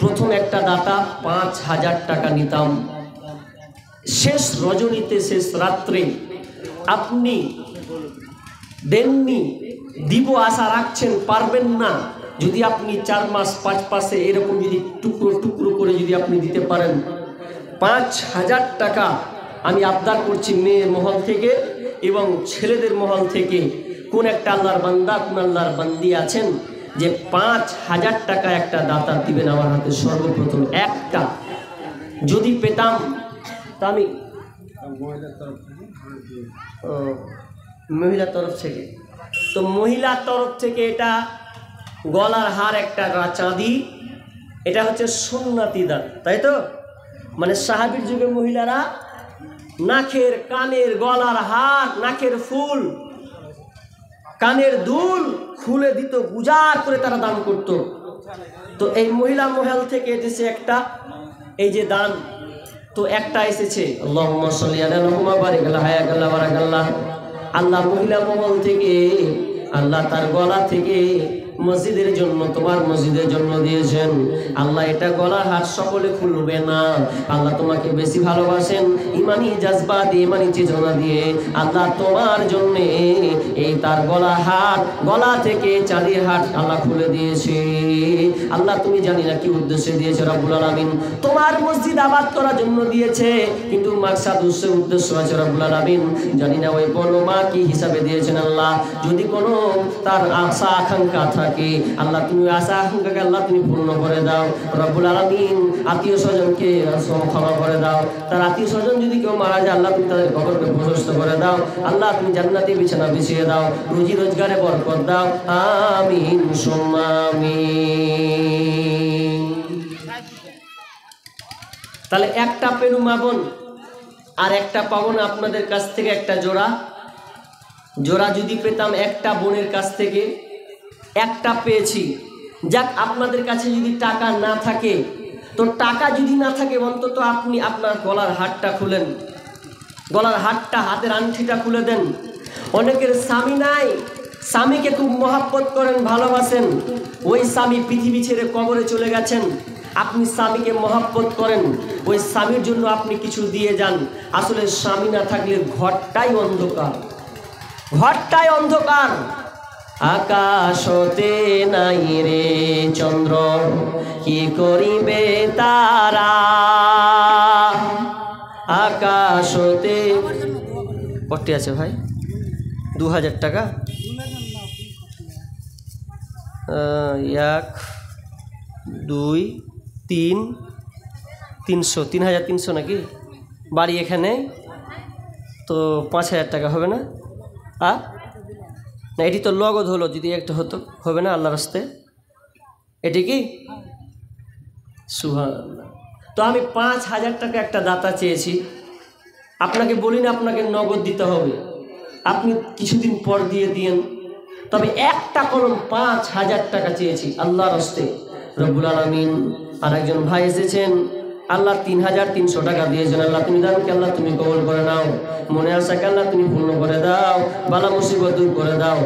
প্রথম একটা দাতা 5,000 টাকা নিতাম, শেষ রজনীতে, শেষ রাত্রে আপনি দেননি, দিব আশা রাখছেন, পারবেন না। যদি আপনি 4 মাস 5 মাসে এরকম যদি টুকরো টুকরো করে যদি আপনি দিতে পারেন, 5,000 টাকা আমি আবদার করছি মেয়ের মহল থেকে এবং ছেলেদের মহল থেকে। কোন একটা আল্লাহর বান্দা, কোন আল্লাহর বান্দি আছেন যে 5,000 টাকা একটা দাতা দিবেন আমার হাতে সর্বপ্রথম একটা? যদি পেতাম তা আমি মহিলার তরফ থেকে, তো মহিলার তরফ থেকে এটা গলার হার, একটা চাঁদি, এটা হচ্ছে সুন্নতি দান, তাই তো? মানে সাহাবীর যুগে মহিলারা নাকের, কানের, গলার হার, নাকের ফুল, কানের দুল খুলে দিত, উজাড় করে তারা দান করত। তো এই মহিলা মহল থেকে এসেছে একটা, এই যে দান, তো একটা এসেছে আল্লাহুম্মা সাল্লি আলা মুহাম্মাদ ওয়া বারিক আলা হায়াকাল্লাহ বারাকাল্লাহ। আল্লাহ মহিলা মহল থেকে, আল্লাহ তার গলা থেকে মসজিদের জন্য, তোমার মসজিদের জন্য দিয়েছেন। আল্লাহ এটা গলার হাত সকলে খুলবে না, আল্লাহ তোমাকে বেশি ভালোবাসেন, ইমানি জাজবা দিয়ে, ইমানি চেতনা দিয়ে আল্লাহ তোমার জন্য এই তার গলার হাত, গলা থেকে চাঁদির হাত আল্লাহ খুলে দিয়েছে। আল্লাহ তুমি জানি না কি উদ্দেশ্যে দিয়েছে রব্বুল আলামিন, তোমার মসজিদ আবাদ করার জন্য দিয়েছে, কিন্তু মাকসাদ উদ্দেশ্য আছে রব্বুল আলামিন জানি না। ওই কোনো মা কি হিসাবে দিয়েছেন আল্লাহ, যদি কোনো তার আশা আকাঙ্ক্ষা থাকে আল্লাহ তুমি আশা আকাঙ্ক্ষাকে আল্লাহ তুমি পূর্ণ করে দাও রব্বুল আলামিন। আত্মীয় স্বজনকে ক্ষমা করে দাও, তার আত্মীয় স্বজন যদি কেউ মারা যায় আল্লাহ তুমি তাদের কবরকে প্রশস্ত করে দাও, আল্লাহ তুমি জান্নাতে বিছানা বিছিয়ে দাও, রুজি রোজগারে বরকত দাও, আমিন সুম্মা আমিন। তাহলে একটা পেনু মাবন আর একটা পাবন আপনাদের কাছ থেকে, একটা জোড়া যদি পেতাম, একটা বোনের কাছ থেকে একটা পেয়েছি। যাক, আপনাদের কাছে যদি টাকা না থাকে, তো টাকা যদি না থাকে অন্তত আপনি আপনার গলার হারটা খুলেন, গলার হারটা, হাতের আংটিটা খুলে দেন। অনেকের স্বামী নাই, স্বামীকে খুব মহাব্বত করেন, ভালোবাসেন, ওই স্বামী পৃথিবী ছেড়ে কবরে চলে গেছেন, আপনি স্বামীকে মহাব্বত করেন, ওই স্বামীর জন্য আপনি কিছু দিয়ে যান। আসলে স্বামী না থাকলে ঘরটাই অন্ধকার, ঘরটাই অন্ধকার। আকাশতে নাই রে চন্দ্র, কি করিবে তারা, আকাশতে কটি আছে ভাই? 2000 টাকা। 1 2 3 300, 3300 নাকি? বাড়ি এখানে তো 5000 টাকা হবে না? না, এটি তো লগদ হলো, যদি একটা হতো হবে না আল্লাহর রাস্তে? এটি কি সুবহানাল্লাহ। তো আমি 5000 টাকা একটা দাতা চেয়েছি, আপনাকে বলি না আপনাকে নগদ দিতে হবে, আপনি কিছুদিন পর দিয়ে দিয়েন, তবে একটা কলম 5000 টাকা চেয়েছি আল্লাহর রাস্তে রব্বুল আলামিন। আর একজন ভাই এসেছেন, আল্লাহ 3300 টাকা দিয়েছেন, আল্লাহ তুমি দানকে আল্লাহ তুমি কবুল করে নাও, মনে আশাকে আল্লাহ তুমি পূর্ণ করে দাও, বালা মুসিবত দূর করে দাও।